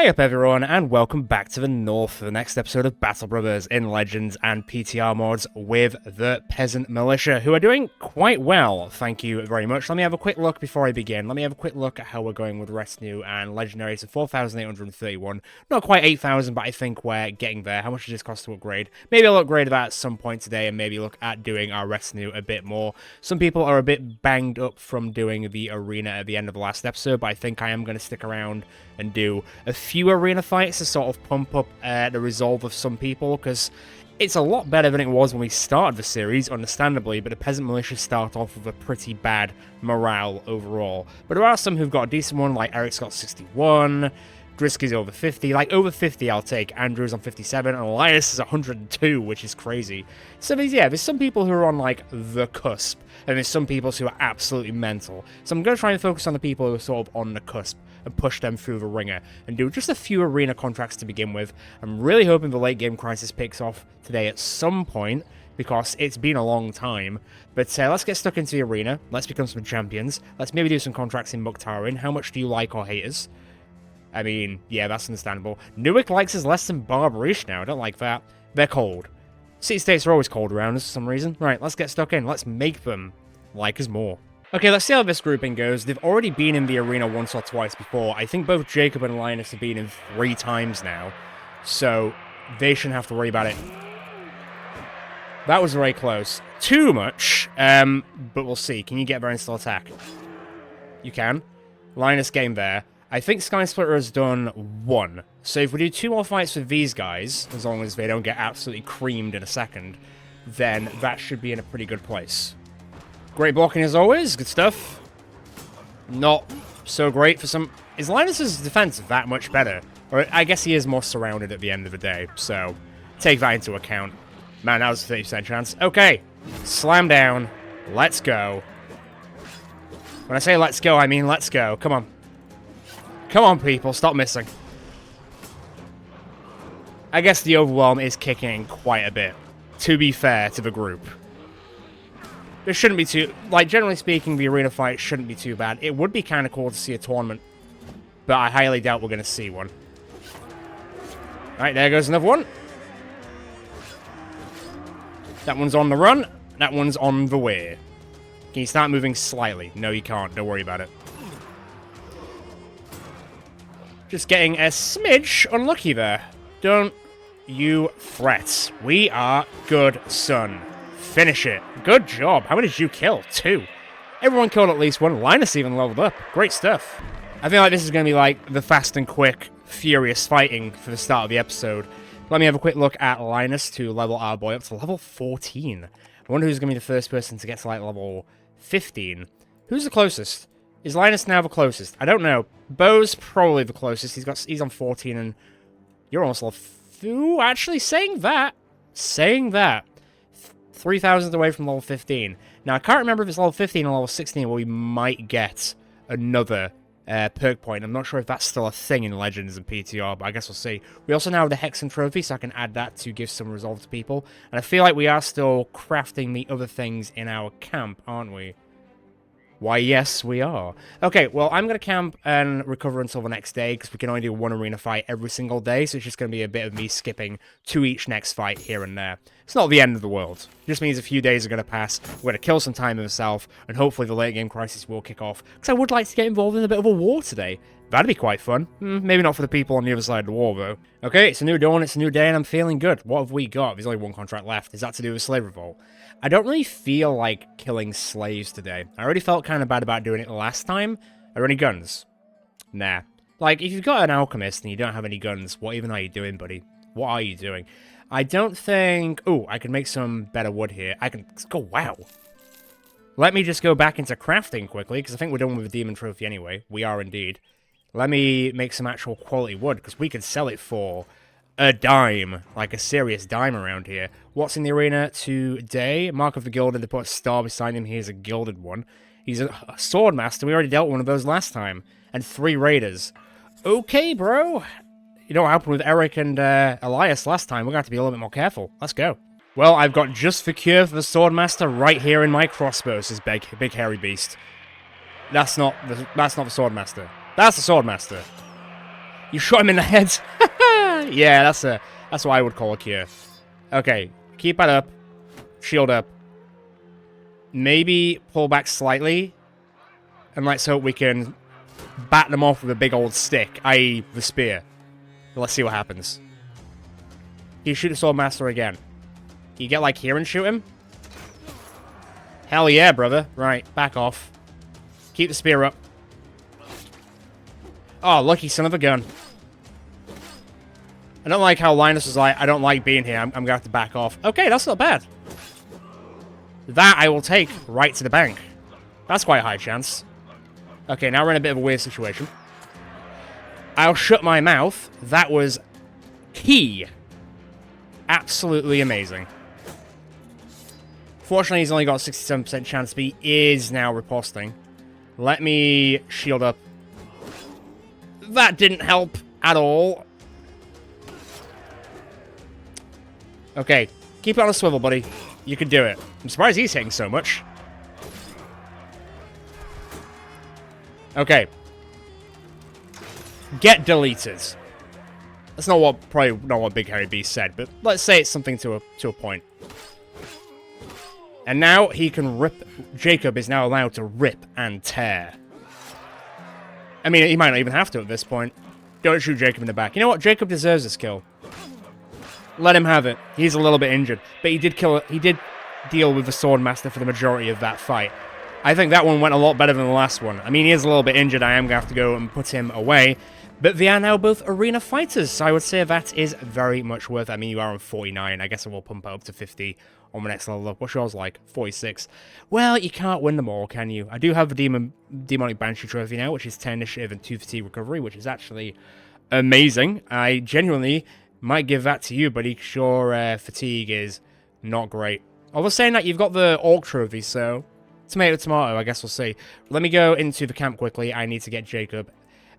Hey up everyone, and welcome back to the North for the next episode of Battle Brothers in Legends and PTR mods with the Peasant Militia, who are doing quite well, thank you very much. Let me have a quick look before I begin. Let me have a quick look at how we're going with Retinue and Legendary. So 4,831, not quite 8,000, but I think we're getting there. How much does this cost to upgrade? Maybe I'll upgrade that at some point today and maybe look at doing our Retinue a bit more. Some people are a bit banged up from doing the arena at the end of the last episode, but I think I am going to stick around and do a few arena fights to sort of pump up the resolve of some people, because it's a lot better than it was when we started the series, understandably, but the Peasant Militia start off with a pretty bad morale overall. But there are some who've got a decent one, like Eric's got 61, Drisky's over 50, like over 50 I'll take, Andrew's on 57, and Elias is 102, which is crazy. So there's some people who are on like the cusp, and there's some people who are absolutely mental. So I'm going to try and focus on the people who are sort of on the cusp and push them through the ringer and do just a few arena contracts to begin with. I'm really hoping the late game crisis picks off today at some point, because it's been a long time. But let's get stuck into the arena, let's become some champions, let's maybe do some contracts in Mukhtarin. How much do you like or hate us? I mean, yeah, that's understandable. Newick likes us less than Barbarish now, I don't like that. They're cold. City-states are always cold around us for some reason. Right, let's get stuck in, let's make them like us more. Okay, let's see how this grouping goes. They've already been in the arena once or twice before. I think both Jacob and Linus have been in 3 times now, so they shouldn't have to worry about it. That was very close. Too much, but we'll see. Can you get there and still attack? You can. Linus game there. I think Sky Splitter has done 1. So if we do 2 more fights with these guys, as long as they don't get absolutely creamed in a second, then that should be in a pretty good place. Great blocking as always, good stuff. Not so great for some... Is Linus's defense that much better? Or I guess he is more surrounded at the end of the day, so take that into account. Man, that was a 30% chance. Okay, slam down. Let's go. When I say let's go, I mean let's go. Come on. Come on, people, stop missing. I guess the overwhelm is kicking quite a bit, to be fair to the group. There shouldn't be too... Like, generally speaking, the arena fight shouldn't be too bad. It would be kind of cool to see a tournament, but I highly doubt we're going to see one. Alright, there goes another one. That one's on the run. That one's on the way. Can you start moving slightly? No, you can't. Don't worry about it. Just getting a smidge unlucky there. Don't you fret. We are good, son. Finish it. Good job. How many did you kill? 2. Everyone killed at least 1. Linus even leveled up. Great stuff. I feel like this is going to be like the fast and quick, furious fighting for the start of the episode. Let me have a quick look at Linus to level our boy up to level 14. I wonder who's going to be the first person to get to like level 15. Who's the closest? Is Linus now the closest? I don't know. Bo's probably the closest. He's on 14 and you're almost level... Ooh, actually saying that. 3,000 away from level 15. Now, I can't remember if it's level 15 or level 16 where we might get another perk point. I'm not sure if that's still a thing in Legends and PTR, but I guess we'll see. We also now have the Hexen Trophy, so I can add that to give some resolve to people. And I feel like we are still crafting the other things in our camp, aren't we? Why, yes, we are. Okay, well, I'm going to camp and recover until the next day, because we can only do 1 arena fight every single day, so it's just going to be a bit of me skipping to each next fight here and there. It's not the end of the world. It just means a few days are going to pass, we're going to kill some time myself, and hopefully the late game crisis will kick off, because I would like to get involved in a bit of a war today. That'd be quite fun. Maybe not for the people on the other side of the war, though. Okay, it's a new dawn, it's a new day, and I'm feeling good. What have we got? There's only 1 contract left. Is that to do with Slave Revolt? I don't really feel like killing slaves today. I already felt kind of bad about doing it last time. Are there any guns? Nah. Like, if you've got an alchemist and you don't have any guns, what even are you doing, buddy? What are you doing? I don't think... Oh, I can make some better wood here. I can... Oh, wow. Let me just go back into crafting quickly, because I think we're done with the Demon Trophy anyway. We are indeed. Let me make some actual quality wood, because we could sell it for a dime. Like a serious dime around here. What's in the arena today? Mark of the Gilded. They put a star beside him. Here's a gilded one. He's a sword master. We already dealt with one of those last time. And 3 raiders. Okay, bro. You know what happened with Eric and Elias last time. We're going to have to be a little bit more careful. Let's go. Well, I've got just the cure for the sword master right here in my crossbow, says big hairy beast. That's not the sword master. That's the sword master. You shot him in the head. Yeah, that's what I would call a cure. Okay, keep that up. Shield up. Maybe pull back slightly. And let's hope we can bat them off with a big old stick, i.e. the spear. Let's see what happens. Can you shoot the Swordmaster again? Can you get, like, here and shoot him? Hell yeah, brother. Right, back off. Keep the spear up. Oh, lucky son of a gun. I don't like how Linus was like, I don't like being here. I'm gonna have to back off. Okay, that's not bad. That I will take right to the bank. That's quite a high chance. Okay, now we're in a bit of a weird situation. I'll shut my mouth. That was key. Absolutely amazing. Fortunately, he's only got a 67% chance, but he is now riposting. Let me shield up. That didn't help at all. Okay, keep it on a swivel, buddy. You can do it. I'm surprised he's hitting so much. Okay. Get deleted. That's probably not what Big Hairy Beast said, but let's say it's something to a point. And now he can rip. Jacob is now allowed to rip and tear. I mean, he might not even have to at this point. Don't shoot Jacob in the back. You know what? Jacob deserves this kill. Let him have it. He's a little bit injured, but he did deal with the Swordmaster for the majority of that fight. I think that one went a lot better than the last one. I mean, he is a little bit injured. I am going to have to go and put him away. But they are now both arena fighters, so I would say that is very much worth it. I mean, you are on 49. I guess I will pump it up to 50 on my next level up. What's yours like? 46. Well, you can't win them all, can you? I do have the Demonic Banshee Trophy now, which is 10 initiative and 2 fatigue recovery, which is actually amazing. I genuinely might give that to you, but sure, fatigue is not great. Although saying that, you've got the Orc Trophy, so tomato, tomato, I guess we'll see. Let me go into the camp quickly. I need to get Jacob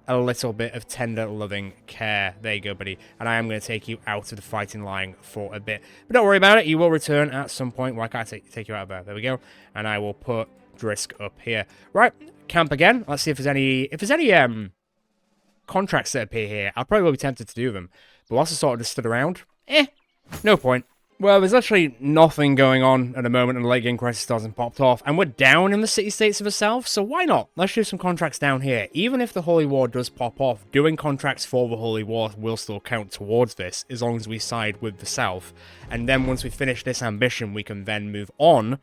a little bit of tender, loving care. There you go, buddy. And I am going to take you out of the fighting line for a bit. But don't worry about it. You will return at some point. Why can't I take you out of there? There we go. And I will put Drisk up here. Right, camp again. Let's see if there's any contracts that appear here. I'll probably will be tempted to do them. But whilst I sort of just stood around, no point. Well, there's actually nothing going on at the moment, and the late game crisis hasn't popped off, and we're down in the city-states of the south, so why not? Let's do some contracts down here. Even if the Holy War does pop off, doing contracts for the Holy War will still count towards this, as long as we side with the south. And then once we finish this ambition, we can then move on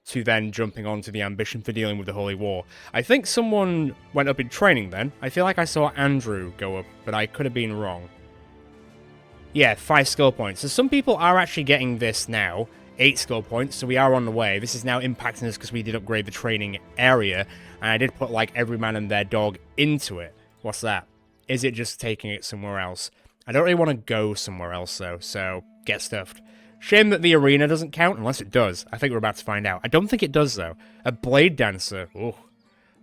to then jumping on to the ambition for dealing with the Holy War. I think someone went up in training then. I feel like I saw Andrew go up, but I could have been wrong. Yeah, 5 skill points. So some people are actually getting this now. 8 skill points, so we are on the way. This is now impacting us because we did upgrade the training area. And I did put, like, every man and their dog into it. What's that? Is it just taking it somewhere else? I don't really want to go somewhere else, though, so get stuffed. Shame that the arena doesn't count, unless it does. I think we're about to find out. I don't think it does, though. A Blade Dancer. Ooh.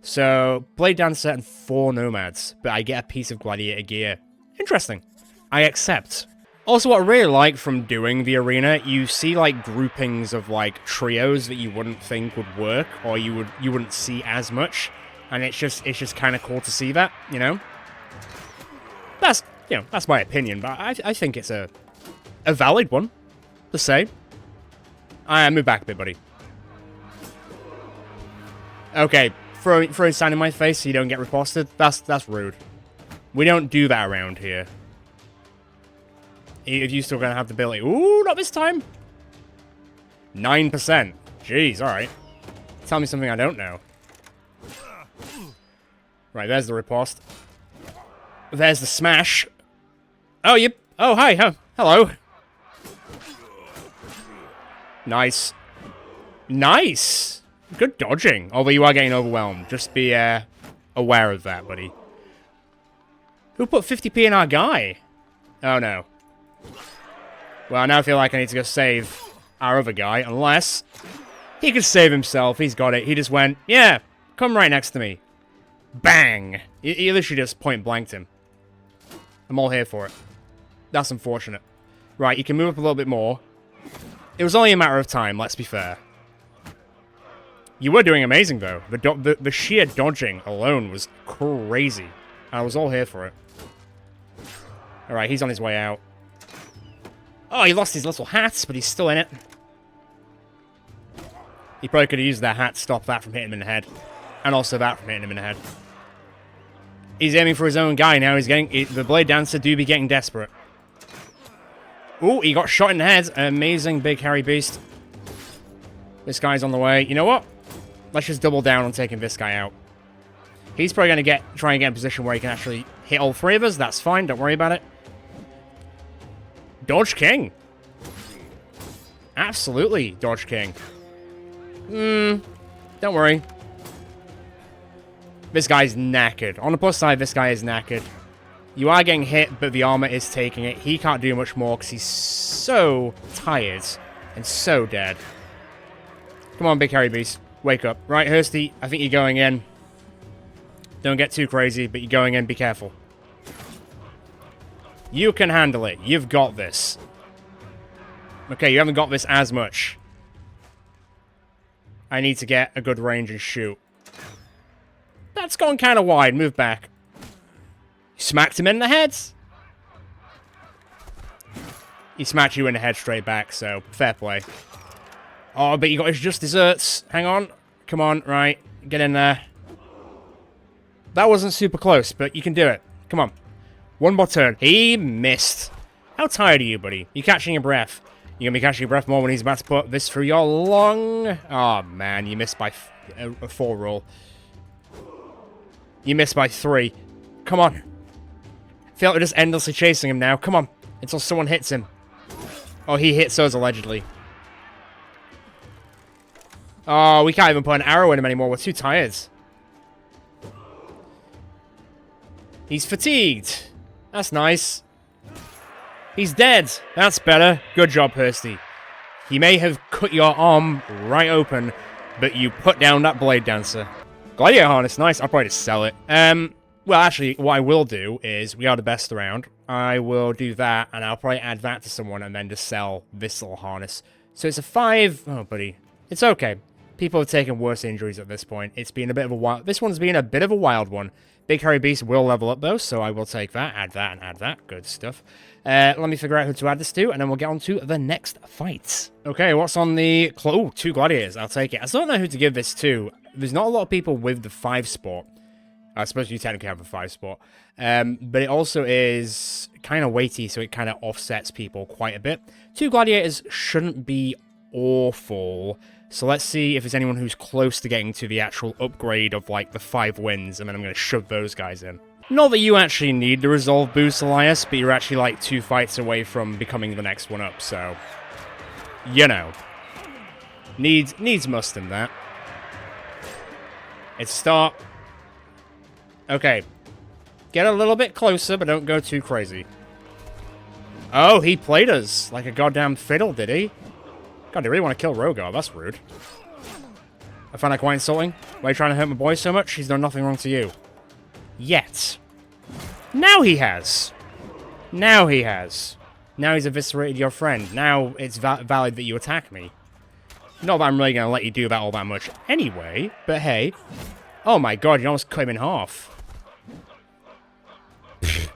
So, Blade Dancer and 4 Nomads, but I get a piece of Gladiator gear. Interesting. I accept. Also, what I really like from doing the arena, you see, like, groupings of, like, trios that you wouldn't think would work, or you wouldn't see as much, and it's just kind of cool to see that, you know? That's my opinion, but I think it's a valid one to say. Alright, move back a bit, buddy. Okay, throw sand in my face so you don't get riposted. That's rude. We don't do that around here. If you're still going to have the ability. Ooh, not this time. 9%. Jeez, alright. Tell me something I don't know. Right, there's the riposte. There's the smash. Oh, you... Oh, hi. Hello. Nice. Nice. Good dodging. Although you are getting overwhelmed. Just be aware of that, buddy. Who put 50p in our guy? Oh, no. Well, now I feel like I need to go save our other guy, unless he could save himself. He's got it. He just went, yeah, come right next to me. Bang! He literally just point-blanked him. I'm all here for it. That's unfortunate. Right, you can move up a little bit more. It was only a matter of time, let's be fair. You were doing amazing, though. The sheer dodging alone was crazy. I was all here for it. Alright, he's on his way out. Oh, he lost his little hat, but he's still in it. He probably could have used that hat to stop that from hitting him in the head. And also that from hitting him in the head. He's aiming for his own guy now. He's getting... The Blade Dancer do be getting desperate. Ooh, he got shot in the head. An amazing big hairy beast. This guy's on the way. You know what? Let's just double down on taking this guy out. He's probably going to try and get in a position where he can actually hit all three of us. That's fine. Don't worry about it. Dodge King. Absolutely, Dodge King. Don't worry. This guy's knackered. On the plus side, this guy is knackered. You are getting hit, but the armor is taking it. He can't do much more because he's so tired and so dead. Come on, big hairy beast. Wake up. Right, Hursty, I think you're going in. Don't get too crazy, but you're going in. Be careful. You can handle it. You've got this. Okay, you haven't got this as much. I need to get a good range and shoot. That's gone kind of wide. Move back. Smacked him in the head. He smacked you in the head straight back, so fair play. Oh, but you got his just desserts. Hang on. Come on, right. Get in there. That wasn't super close, but you can do it. Come on. One more turn. He missed. How tired are you, buddy? You catching your breath? You're going to be catching your breath more when he's about to put this through your lung. Oh, man. You missed by a 4 roll. You missed by 3. Come on. I feel like we're just endlessly chasing him now. Come on. Until someone hits him. Oh, he hits us, allegedly. Oh, we can't even put an arrow in him anymore. We're too tired. He's fatigued. That's nice. He's dead. That's better. Good job, Hursty. He may have cut your arm right open, but you put down that Blade Dancer. Gladiator harness, nice. I'll probably just sell it. Well, actually, what I will do is, we are the best around. I will do that, and I'll probably add that to someone, and then just sell this little harness. So it's a 5... Oh, buddy. It's okay. People have taken worse injuries at this point. It's been a bit of a wild... This one's been a bit of a wild one. Big Hairy Beast will level up, though, so I will take that, and add that. Good stuff. Let me figure out who to add this to, and then we'll get on to the next fight. Okay, what's on the... Oh, 2 Gladiators. I'll take it. I still don't know who to give this to. There's not a lot of people with the 5 spot. I suppose you technically have a 5 spot. But it also is kind of weighty, so it kind of offsets people quite a bit. 2 Gladiators shouldn't be awful. So let's see if there's anyone who's close to getting to the actual upgrade of, like, the 5 wins, and then I'm going to shove those guys in. Not that you actually need the resolve boost, Elias, but you're actually, like, 2 fights away from becoming the next one up, so... You know. Needs must in that. It's start. Okay. Get a little bit closer, but don't go too crazy. Oh, he played us like a goddamn fiddle, did he? God, they really want to kill Rogar. That's rude. I find that quite insulting. Why are you trying to hurt my boy so much? He's done nothing wrong to you. Yet. Now he has. Now he has. Now he's eviscerated your friend. Now it's valid that you attack me. Not that I'm really going to let you do that all that much anyway, but hey. Oh my god, you almost cut him in half.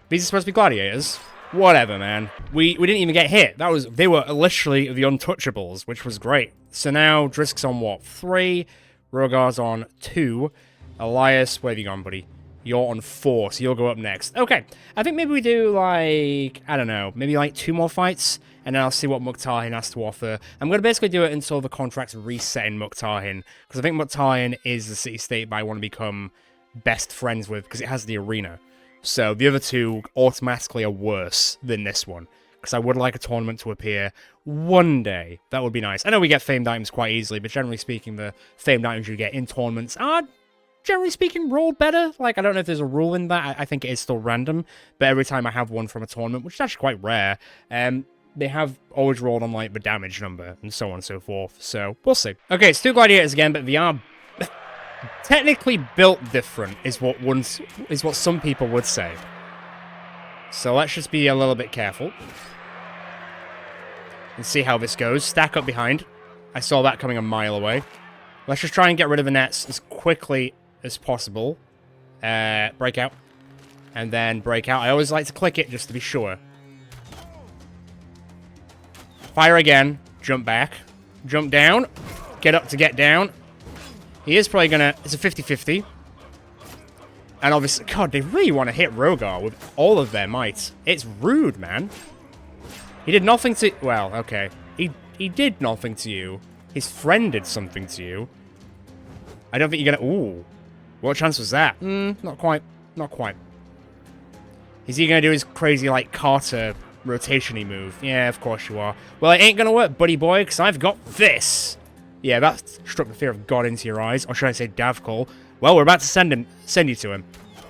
These are supposed to be gladiators? Whatever, man. We didn't even get hit. They were literally the untouchables, which was great. So now Drisk's on what? 3. Rogar's on 2. Elias, where have you gone, buddy? You're on 4, so you'll go up next. Okay, I think maybe we do, like, I don't know, maybe like 2 more fights, and then I'll see what Mukhtarhin has to offer. I'm going to basically do it until the contract's reset in Mukhtarhin, because I think Mukhtarhin is the city-state I want to become best friends with, because it has the arena. So the other 2 automatically are worse than this one, because I would like a tournament to appear one day. That would be nice. I know we get famed items quite easily, but generally speaking, the famed items you get in tournaments are, generally speaking, rolled better. Like, I don't know if there's a rule in that. I think it is still random, but every time I have one from a tournament, which is actually quite rare, they have always rolled on, like, the damage number, and so on and so forth. So, we'll see. Okay, it's 2 gladiators again, but they are technically built different, is what some people would say. So let's just be a little bit careful. And see how this goes. Stack up behind. I saw that coming a mile away. Let's just try and get rid of the nets as quickly as possible. Break out. and then break out. I always like to click it just to be sure. Fire again. Jump back. Jump down. Get up to get down. He is probably gonna... It's a 50-50. And obviously... God, they really want to hit Rogar with all of their might. It's rude, man. He did nothing to... Well, okay. He did nothing to you. His friend did something to you. I don't think you're gonna... Ooh. What chance was that? Not quite. Not quite. Is he gonna do his crazy, like, Carter rotation-y move? Yeah, of course you are. Well, it ain't gonna work, buddy boy, because I've got this. Yeah, that struck the fear of God into your eyes. Or should I say Davkol? Well, we're about to send you to him.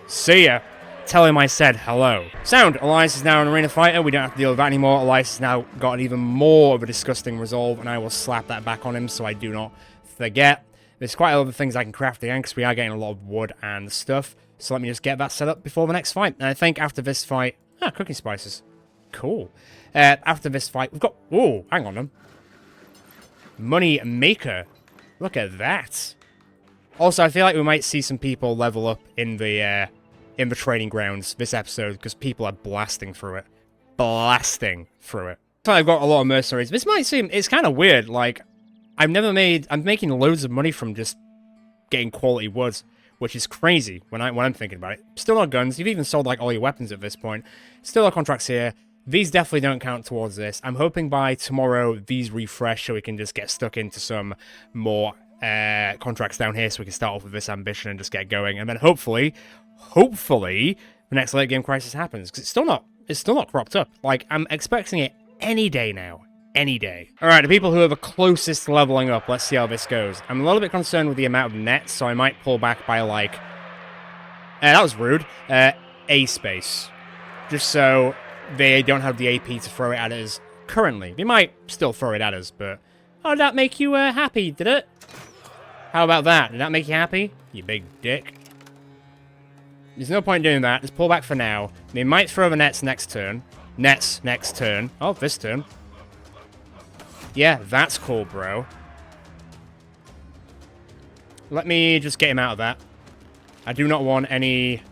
See ya. Tell him I said hello. Sound. Elias is now an arena fighter. We don't have to deal with that anymore. Elias has now got an even more of a disgusting resolve, and I will slap that back on him so I do not forget. There's quite a lot of things I can craft again, because we are getting a lot of wood and stuff. So let me just get that set up before the next fight. And I think after this fight... Ah, cooking spices. Cool. After this fight, we've got... Ooh, hang on them. Money maker. Look at that. Also, I feel like we might see some people level up in the training grounds this episode, because people are blasting through it. Blasting through it. So I've got a lot of mercenaries. This might seem... It's kind of weird, like... I'm making loads of money from just getting quality woods, which is crazy when I'm thinking about it. Still not guns. You've even sold, like, all your weapons at this point. Still no contracts here. These definitely don't count towards this. I'm hoping by tomorrow these refresh so we can just get stuck into some more contracts down here so we can start off with this ambition and just get going. And then hopefully, the next late game crisis happens. Because it's still not cropped up. Like, I'm expecting it any day now. Any day. Alright, the people who are the closest to leveling up, let's see how this goes. I'm a little bit concerned with the amount of nets, so I might pull back by, like... that was rude. A space. Just so they don't have the AP to throw it at us currently. They might still throw it at us, but... Oh, did that make you happy, did it? How about that? Did that make you happy? You big dick. There's no point doing that. Just pull back for now. They might throw the nets next turn. Nets next turn. Oh, this turn. Yeah, that's cool, bro. Let me just get him out of that. I do not want any...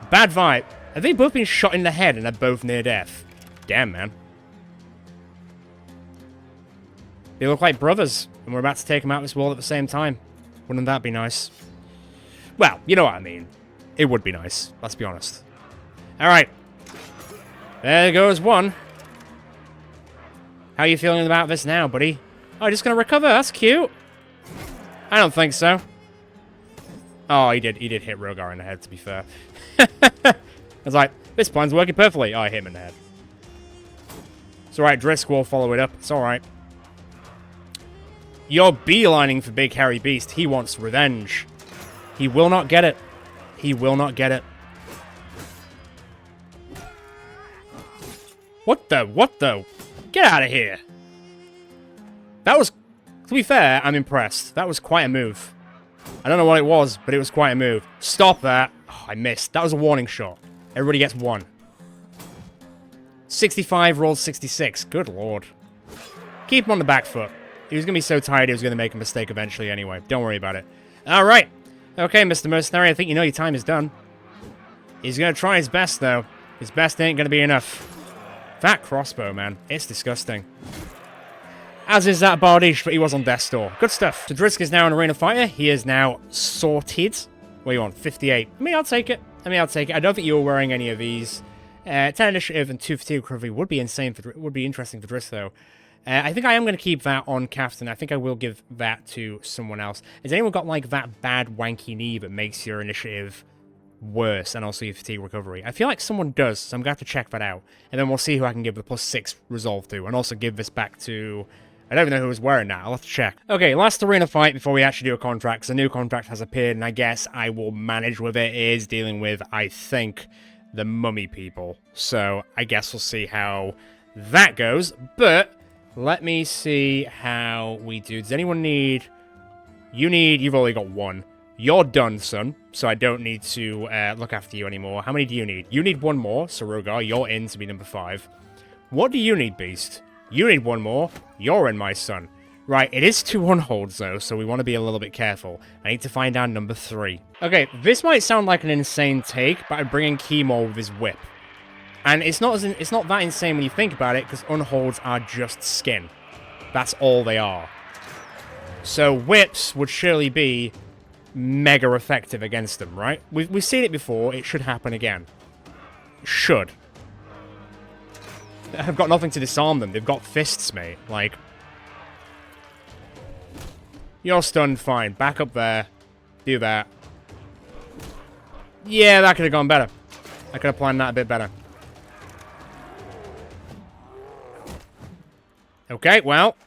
Bad vibe. Have they both been shot in the head and they're both near death? Damn, man. They look like brothers, and we're about to take them out of this wall at the same time. Wouldn't that be nice? Well, you know what I mean. It would be nice, let's be honest. Alright. There goes one. How are you feeling about this now, buddy? Oh, you're just gonna recover? That's cute. I don't think so. Oh, he did hit Rogar in the head, to be fair. I was like, this plan's working perfectly. Oh, I hit him in the head. It's alright, Drisk will follow it up. It's alright. You're beelining for Big Hairy Beast. He wants revenge. He will not get it. He will not get it. What the? Get out of here. That was, to be fair, I'm impressed. That was quite a move. I don't know what it was, but it was quite a move. Stop that. Oh, I missed. That was a warning shot. Everybody gets one. 65 rolled 66. Good lord. Keep him on the back foot. He was going to be so tired he was going to make a mistake eventually anyway. Don't worry about it. Alright. Okay, Mr. Mercenary, I think you know your time is done. He's going to try his best, though. His best ain't going to be enough. That crossbow, man. It's disgusting. As is that Bardiche, but he was on Death's Door. Good stuff. So Drisk is now an arena fighter. He is now sorted. What do you want? 58. I mean, I'll take it. I don't think you were wearing any of these. 10 initiative and 2 fatigue recovery would be insane for would be interesting for Drisk, though. I think I am going to keep that on Captain. I think I will give that to someone else. Has anyone got, like, that bad wanky knee that makes your initiative worse and also your fatigue recovery? I feel like someone does, so I'm going to have to check that out. And then we'll see who I can give the +6 resolve to. And also give this back to... I don't even know who was wearing that. I'll have to check. Okay, last arena fight before we actually do a contract. So a new contract has appeared, and I guess I will manage with it. It is dealing with, I think, the mummy people. So I guess we'll see how that goes. But... let me see how we do. Does anyone need... You've only got one. You're done, son. So I don't need to look after you anymore. How many do you need? You need one more. So Rogar, you're in to be number 5. What do you need, Beast? You need one more. You're in, my son. Right, it is 2 Unholds, though, so we want to be a little bit careful. I need to find out number 3. Okay, this might sound like an insane take, but I'm bringing Chemo with his whip. And it's not that insane when you think about it, because Unholds are just skin. That's all they are. So whips would surely be mega effective against them, right? We've seen it before, it should happen again. Should. I've got nothing to disarm them, they've got fists, mate. Like... You're stunned, fine. Back up there. Do that. Yeah, that could have gone better. I could have planned that a bit better. Okay, well.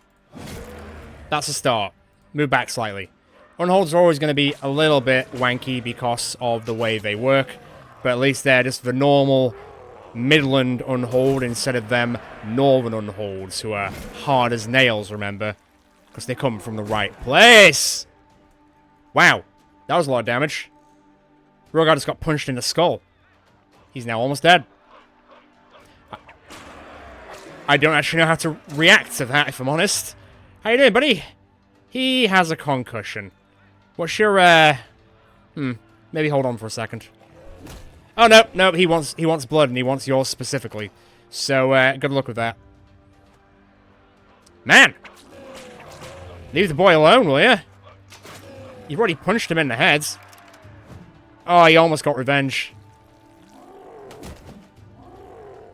That's a start. Move back slightly. Unholds are always going to be a little bit wanky because of the way they work. But at least they're just the normal Midland Unhold instead of them Northern Unholds who are hard as nails, remember? Because they come from the right place. Wow. That was a lot of damage. Rogar just got punched in the skull. He's now almost dead. I don't actually know how to react to that, if I'm honest. How you doing, buddy? He has a concussion. What's your, maybe hold on for a second. Oh, no, he wants blood, and he wants yours specifically. So, good luck with that. Man! Leave the boy alone, will ya? You've already punched him in the head. Oh, he almost got revenge.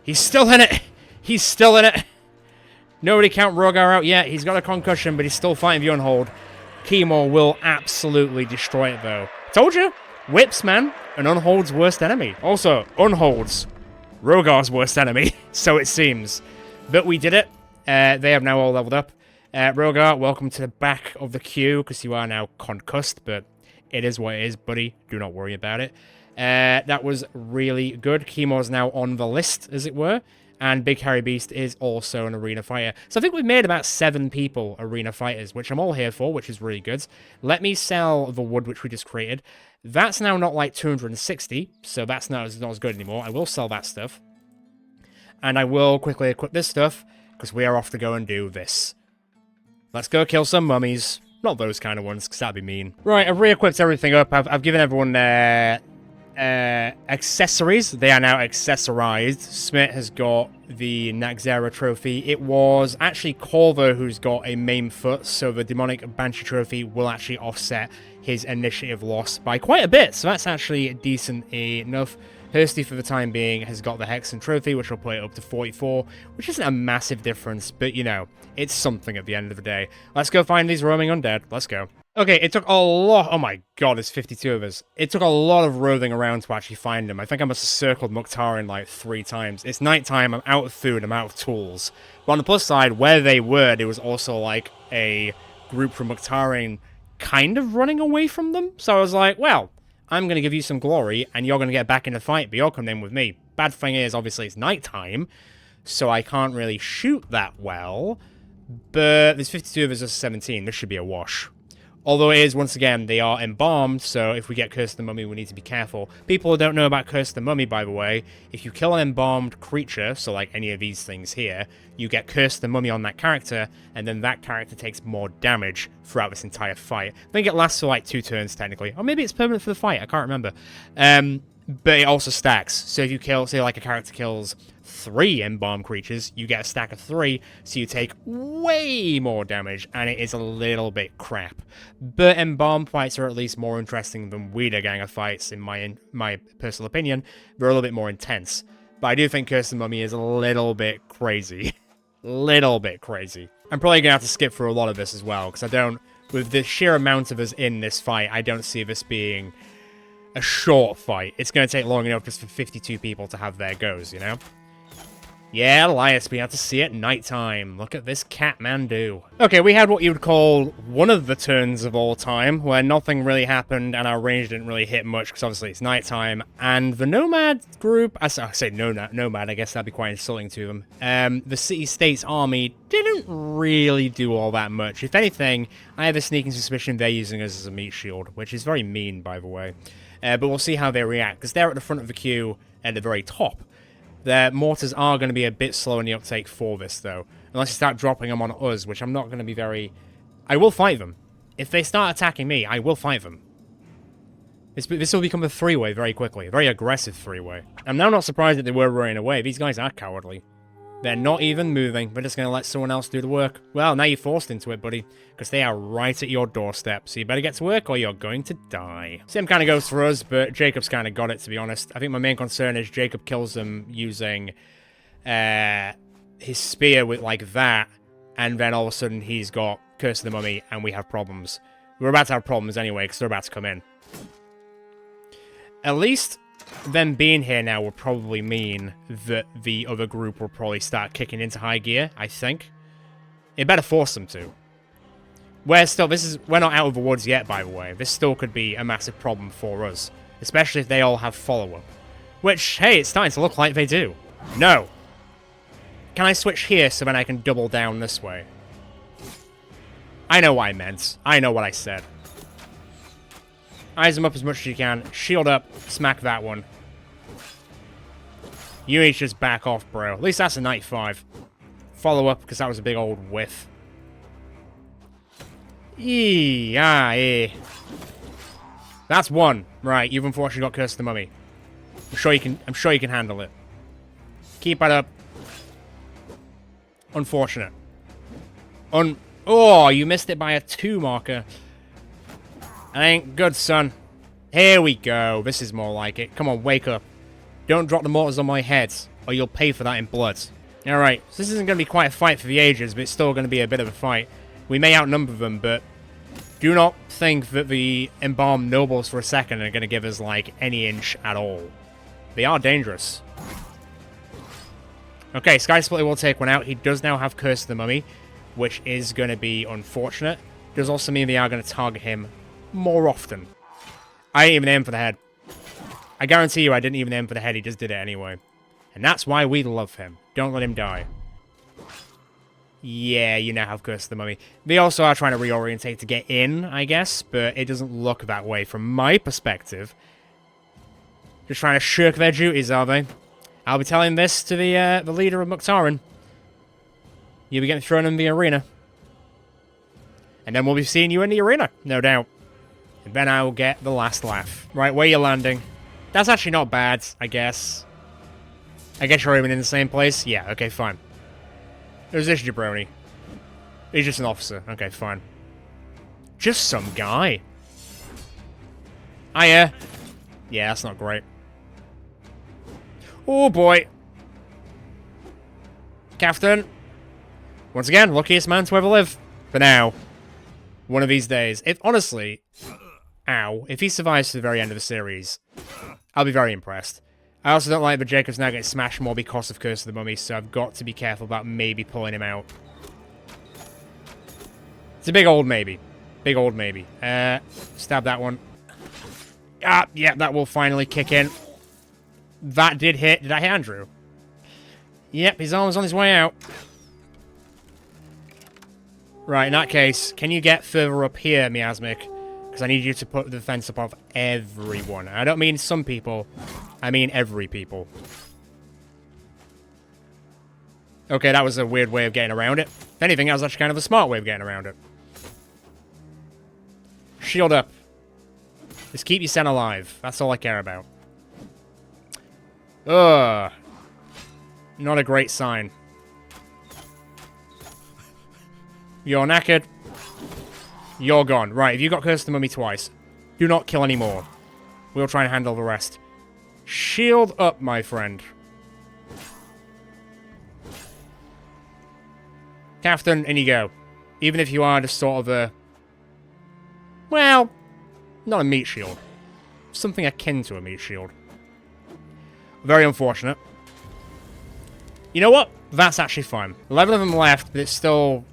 He's still in it! He's still in it! Nobody count Rogar out yet. He's got a concussion, but he's still fighting the Unhold. Chemo will absolutely destroy it, though. Told you! Whips, man. An Unhold's worst enemy. Also, Unholds. Rogar's worst enemy. So it seems. But we did it. They have now all leveled up. Rogar, welcome to the back of the queue, because you are now concussed, but it is what it is, buddy. Do not worry about it. That was really good. Chemo's now on the list, as it were, and Big Hairy Beast is also an arena fighter. So I think we've made about 7 people arena fighters, which I'm all here for, which is really good. Let me sell the wood, which we just created. That's now not like 260, so that's not as good anymore. I will sell that stuff. And I will quickly equip this stuff, because we are off to go and do this. Let's go kill some mummies. Not those kind of ones, because that'd be mean. Right, I've re-equipped everything up. I've given everyone accessories. They are now accessorized. Smith has got the Naxera trophy. It was actually Corvo who's got a main foot, so the demonic Banshee trophy will actually offset his initiative loss by quite a bit, so that's actually decent enough. Hursty, for the time being, has got the Hexen trophy, which will put it up to 44, which isn't a massive difference, but, you know, it's something at the end of the day. Let's go find these roaming undead. Let's go. Okay, it took a lot... Oh my god, there's 52 of us. It took a lot of roving around to actually find them. I think I must have circled Mukhtarin like 3 times. It's nighttime, I'm out of food, I'm out of tools. But on the plus side, where they were, there was also, like, a group from Mukhtarin kind of running away from them. So I was like, well... I'm going to give you some glory, and you're going to get back in the fight, but you're coming in with me. Bad thing is, obviously, it's nighttime, so I can't really shoot that well, but there's 52 of us versus 17. This should be a wash. Although it is, once again, they are embalmed, so if we get Curse of the Mummy, we need to be careful. People who don't know about Curse of the Mummy, by the way, if you kill an embalmed creature, so like any of these things here, you get Curse of the Mummy on that character, and then that character takes more damage throughout this entire fight. I think it lasts for like 2 turns, technically. Or maybe it's permanent for the fight, I can't remember. But it also stacks. So if you kill, say like a character kills 3 embalmed creatures, you get a stack of 3, so you take way more damage, and it is a little bit crap. But embalmed fights are at least more interesting than Wiederganger fights, in my personal opinion. They're a little bit more intense. But I do think Curse of the Mummy is a little bit crazy. Little bit crazy. I'm probably going to have to skip through a lot of this as well, because I don't, with the sheer amount of us in this fight, I don't see this being a short fight. It's going to take long enough just for 52 people to have their goes, you know? Yeah, Elias, we have to see it nighttime. Look at this Catmandu. Okay, we had what you would call one of the turns of all time, where nothing really happened and our range didn't really hit much, because obviously it's nighttime. And the Nomad group, I say Nomad, I guess that'd be quite insulting to them. The City-States army didn't really do all that much. If anything, I have a sneaking suspicion they're using us as a meat shield, which is very mean, by the way. But we'll see how they react, because they're at the front of the queue at the very top. Their mortars are going to be a bit slow in the uptake for this, though. Unless you start dropping them on us, which I'm not going to be very I will fight them. If they start attacking me, I will fight them. This will become a three-way very quickly. A very aggressive three-way. I'm now not surprised that they were running away. These guys are cowardly. They're not even moving. We're just going to let someone else do the work. Well, now you're forced into it, buddy. Because they are right at your doorstep. So you better get to work or you're going to die. Same kind of goes for us, but Jacob's kind of got it, to be honest. I think my main concern is Jacob kills them using his spear with, like, that. And then all of a sudden he's got Curse of the Mummy and we have problems. We're about to have problems anyway because they're about to come in. At least them being here now will probably mean that the other group will probably start kicking into high gear, I think. It better force them to. We're not out of the woods yet, by the way. This still could be a massive problem for us. Especially if they all have follow-up. Which, hey, it's starting to look like they do. No! Can I switch here so then I can double down this way? I know what I meant. I know what I said. Eyes them up as much as you can. Shield up. Smack that one. You need to just back off, bro. At least that's a 95. Follow up, because that was a big old whiff. That's one. Right, you've unfortunately got Curse of the Mummy. I'm sure you can handle it. Keep it up. Unfortunate. Oh, you missed it by a 2 marker. Ain't good, son. Here we go. This is more like it. Come on, wake up. Don't drop the mortars on my head, or you'll pay for that in blood. Alright, so this isn't going to be quite a fight for the ages, but it's still going to be a bit of a fight. We may outnumber them, but do not think that the embalmed nobles for a second are going to give us, like, any inch at all. They are dangerous. Okay, Sky Splitter will take one out. He does now have Curse of the Mummy, which is going to be unfortunate. Does also mean they are going to target him more often. I didn't even aim for the head. I guarantee you I didn't even aim for the head, he just did it anyway. And that's why we love him. Don't let him die. Yeah, you now have Curse of the Mummy. They also are trying to reorientate to get in, I guess, but it doesn't look that way from my perspective. Just trying to shirk their duties, are they? I'll be telling this to the leader of Mukhtarin. You'll be getting thrown in the arena. And then we'll be seeing you in the arena, no doubt. And then I will get the last laugh. Right, where you landing? That's actually not bad, I guess. I guess you're even in the same place? Yeah, okay, fine. There's this jabroni. He's just an officer. Okay, fine. Just some guy. Hiya. Yeah, that's not great. Oh, boy. Captain. Once again, luckiest man to ever live. For now. One of these days. If, honestly... Ow. If he survives to the very end of the series, I'll be very impressed. I also don't like that Jacob's now getting smashed more because of Curse of the Mummy, so I've got to be careful about maybe pulling him out. It's a big old maybe. Big old maybe. Stab that one. Ah, yeah, that will finally kick in. That did hit. Did I hit Andrew? Yep, he's almost on his way out. Right, in that case, can you get further up here, Miasmic? Because I need you to put the defense up of everyone. I don't mean some people. I mean every people. Okay, that was a weird way of getting around it. If anything, that was actually kind of a smart way of getting around it. Shield up. Just keep your son alive. That's all I care about. Ugh. Not a great sign. You're knackered. You're gone. Right, if you got Curse of the Mummy twice, do not kill any more. We'll try and handle the rest. Shield up, my friend. Captain, in you go. Even if you are just sort of a... Well, not a meat shield. Something akin to a meat shield. Very unfortunate. You know what? That's actually fine. 11 of them left, but it's still...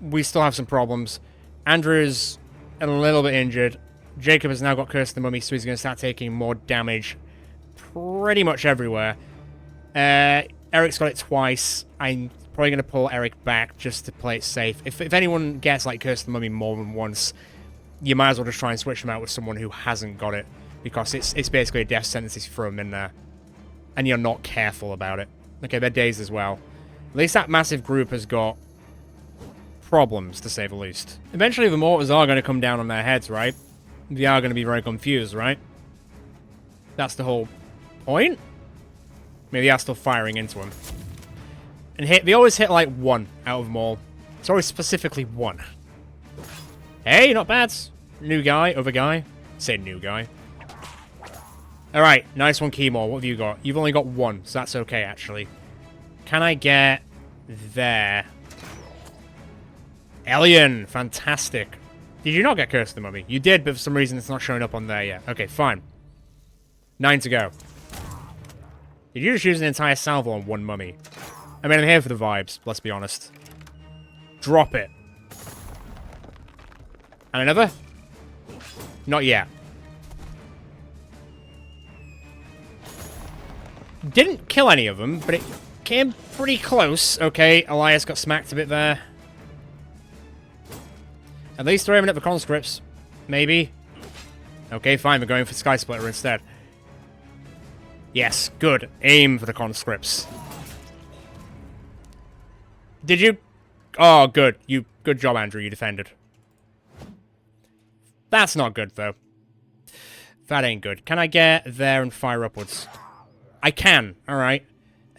We still have some problems. Andrew's a little bit injured. Jacob has now got Curse of the Mummy, so he's going to start taking more damage pretty much everywhere. Eric's got it twice. I'm probably going to pull Eric back just to play it safe. If anyone gets like Curse of the Mummy more than once, you might as well just try and switch them out with someone who hasn't got it, because it's basically a death sentence if you throw them in there, and you're not careful about it. Okay, they're dazed as well. At least that massive group has got problems, to say the least. Eventually, the mortars are going to come down on their heads, right? They are going to be very confused, right? That's the whole point? Maybe they are still firing into them. And they always hit, like, one out of them all. It's always specifically one. Hey, not bad. New guy, other guy. Say new guy. Alright, nice one, Keymore. What have you got? You've only got one, so that's okay, actually. Can I get there? Alien! Fantastic. Did you not get Curse of the Mummy? You did, but for some reason it's not showing up on there yet. Okay, fine. 9 to go. Did you just use an entire salvo on one mummy? I mean, I'm here for the vibes, let's be honest. Drop it. And another? Not yet. Didn't kill any of them, but it came pretty close. Okay, Elias got smacked a bit there. At least they're aiming at the conscripts. Maybe. Okay, fine, we're going for Sky Splitter instead. Yes, good. Aim for the conscripts. Did you? Oh, good. Good job, Andrew. You defended. That's not good, though. That ain't good. Can I get there and fire upwards? I can. All right.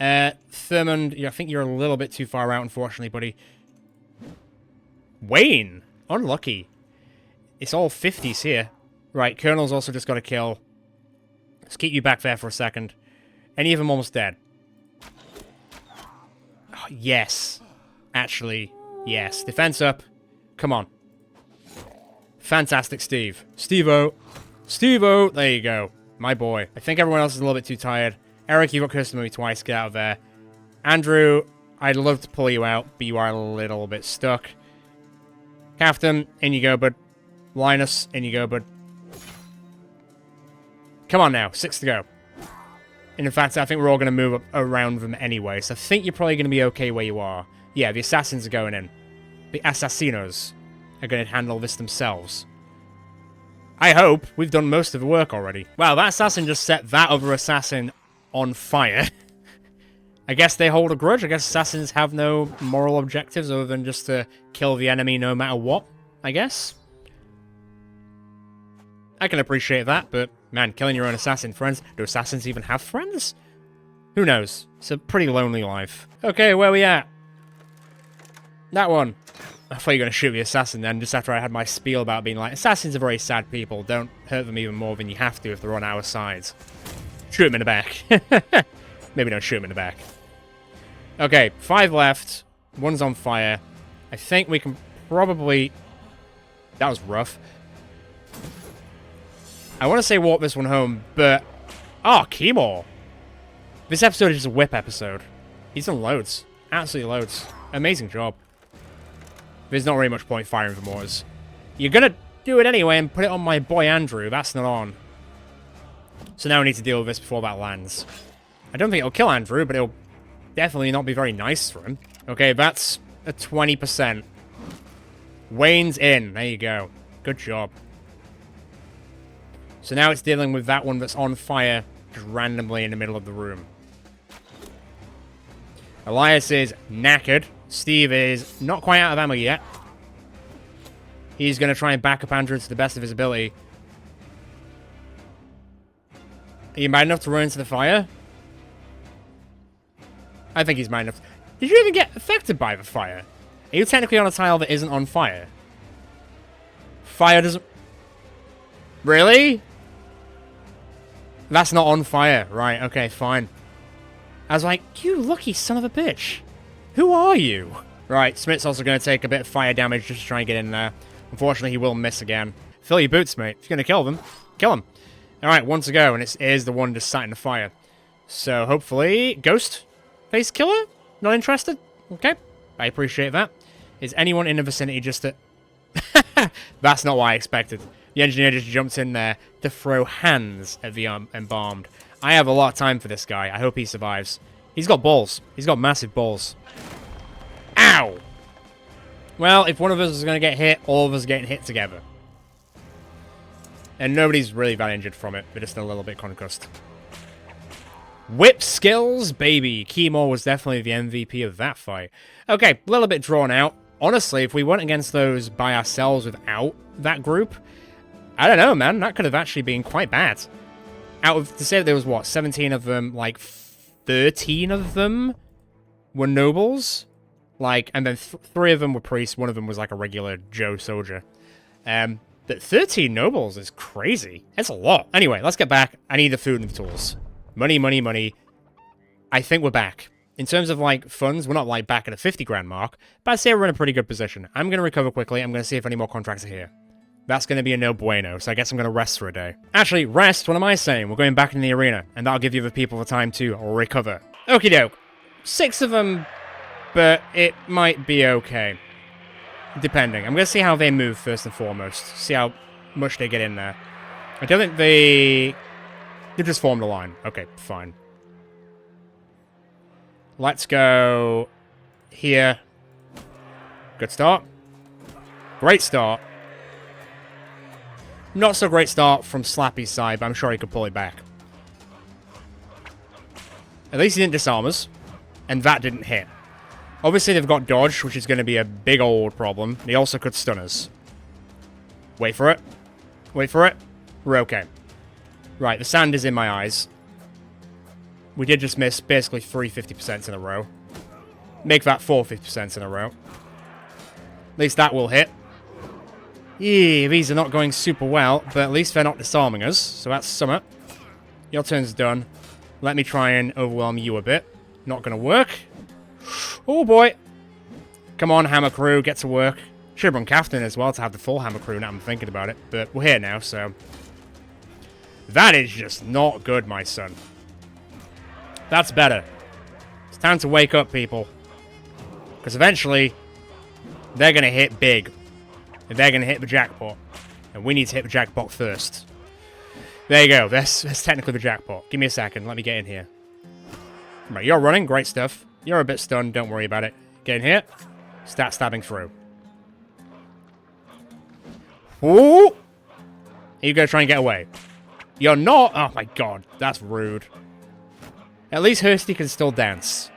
Thurmond, I think you're a little bit too far out, unfortunately, buddy. Wayne. Unlucky. It's all 50s here. Right, Colonel's also just got a kill. Let's keep you back there for a second. Any of them almost dead? Oh, yes. Actually, yes. Defense up. Come on. Fantastic, Steve. Steve-o. Steve-o. There you go. My boy. I think everyone else is a little bit too tired. Eric, you got cursed me twice. Get out of there. Andrew, I'd love to pull you out, but you are a little bit stuck. Captain, in you go, bud. Linus, in you go, bud. Come on now. 6 to go. And in fact, I think we're all going to move up around them anyway, so I think you're probably going to be okay where you are. Yeah, the assassins are going in. The assassinos are going to handle this themselves. I hope. We've done most of the work already. Wow, that assassin just set that other assassin on fire. I guess they hold a grudge. I guess assassins have no moral objectives other than just to kill the enemy no matter what, I guess. I can appreciate that, but man, killing your own assassin friends. Do assassins even have friends? Who knows? It's a pretty lonely life. Okay, where we at? That one. I thought you were going to shoot the assassin then, just after I had my spiel about being like, assassins are very sad people. Don't hurt them even more than you have to if they're on our side. Shoot him in the back. Maybe don't shoot him in the back. Okay, 5 left. 1's on fire. I think we can probably... That was rough. I want to say walk this one home, but... Oh, Keymore! This episode is just a whip episode. He's done loads. Absolutely loads. Amazing job. There's not really much point firing for mortars. You're gonna do it anyway and put it on my boy Andrew. That's not on. So now we need to deal with this before that lands. I don't think it'll kill Andrew, but it'll definitely not be very nice for him. Okay, that's a 20%. Wayne's in. There you go. Good job. So now it's dealing with that one that's on fire just randomly in the middle of the room. Elias is knackered. Steve is not quite out of ammo yet. He's going to try and back up Andrew to the best of his ability. Are you mad enough to run into the fire? I think he's mad enough. Did you even get affected by the fire? Are you technically on a tile that isn't on fire? Fire doesn't... Really? That's not on fire. Right, okay, fine. I was like, you lucky son of a bitch. Who are you? Right, Smith's also going to take a bit of fire damage just to try and get in there. Unfortunately, he will miss again. Fill your boots, mate. If you're going to kill them, kill him. Alright, 1 to go, and it is the one just sat in the fire. So, hopefully... Ghost? Face killer? Not interested? Okay. I appreciate that. Is anyone in the vicinity just to... That's not what I expected. The engineer just jumped in there to throw hands at the embalmed. I have a lot of time for this guy. I hope he survives. He's got balls. He's got massive balls. Ow! Well, if one of us is going to get hit, all of us are getting hit together. And nobody's really that injured from it. They're just a little bit concussed. Whip skills, baby. Keymore was definitely the MVP of that fight. Okay, a little bit drawn out. honestly, if we went against those by ourselves without that group, I don't know, man. That could have actually been quite bad. Out of, to say that there was, what, 17 of them, like 13 of them were nobles? Like, and then 3 of them were priests, 1 of them was like a regular Joe soldier. But 13 nobles is crazy. That's a lot. Anyway, let's get back. I need the food and the tools. Money, money, money. I think we're back. In terms of, like, funds, we're not, like, back at a 50 grand mark, but I'd say we're in a pretty good position. I'm going to recover quickly. I'm going to see if any more contracts are here. That's going to be a no bueno, so I guess I'm going to rest for a day. Actually, rest? What am I saying? We're going back in the arena, and that'll give you the people the time to recover. Okie doke. 6 of them, but it might be okay. Depending. I'm going to see how they move first and foremost. See how much they get in there. I don't think they just formed a line. Okay, fine. Let's go here. Good start. Great start. Not so great start from Slappy's side, but I'm sure he could pull it back. At least he didn't disarm us, and that didn't hit. Obviously, they've got dodge, which is going to be a big old problem. They also could stun us. Wait for it. Wait for it. We're okay. Right, the sand is in my eyes. We did just miss basically 3 50% in a row. Make that 4 50% in a row. At least that will hit. Yeah, these are not going super well, but at least they're not disarming us, so that's summer. Your turn's done. Let me try and overwhelm you a bit. Not gonna work. Oh boy. Come on, Hammer Crew, get to work. Should have run Captain as well to have the full Hammer Crew now I'm thinking about it, but we're here now, so... That is just not good, my son. That's better. It's time to wake up, people. Because eventually, they're gonna hit big. And they're going to hit the jackpot. And we need to hit the jackpot first. There you go. That's technically the jackpot. Give me a second. Let me get in here. Right, you're running. Great stuff. You're a bit stunned. Don't worry about it. Get in here. Start stabbing through. Ooh! Are you going to try and get away? You're not? Oh my god. That's rude. At least Hursty can still dance.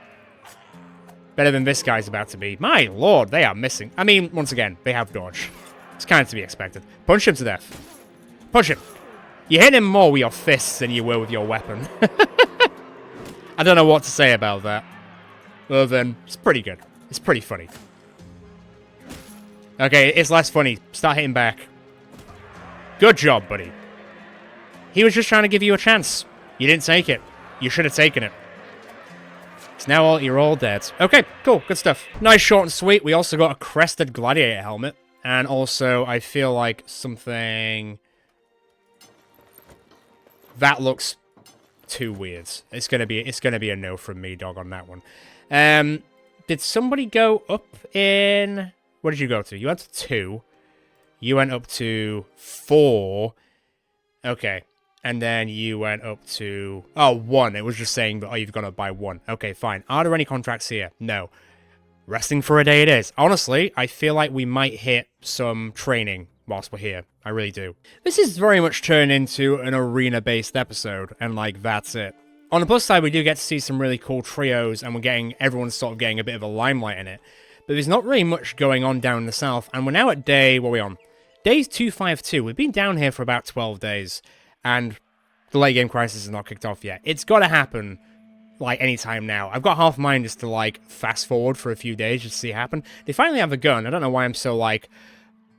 Better than this guy's about to be. My lord, they are missing. I mean, once again, they have dodge. It's kind of to be expected. Punch him to death. Punch him. You hit him more with your fists than you will with your weapon. I don't know what to say about that. Other than, it's pretty good. It's pretty funny. Okay, it's less funny. Start hitting back. Good job, buddy. He was just trying to give you a chance. You didn't take it. You should have taken it. It's now you're all dead. Okay, cool. Good stuff. Nice, short and sweet. We also got a crested gladiator helmet. And also, I feel like something... That looks too weird. It's gonna be a no from me, dog, on that one. Did somebody go up in... What did you go to? You went to 2. You went up to 4. Okay. And then you went up to... Oh, 1. It was just saying that, oh, you've gone up by 1. Okay, fine. Are there any contracts here? No. Resting for a day it is. Honestly, I feel like we might hit some training whilst we're here. I really do. This is very much turned into an arena-based episode, and, like, that's it. On the plus side, we do get to see some really cool trios, and everyone's sort of getting a bit of a limelight in it. But there's not really much going on down in the south, and we're now at day... What are we on? Day 252. We've been down here for about 12 days, and the late game crisis is not kicked off yet. It's got to happen, like, anytime now. I've got half mind just to, like, fast forward for a few days just to see it happen. They finally have a gun. I don't know why I'm so, like,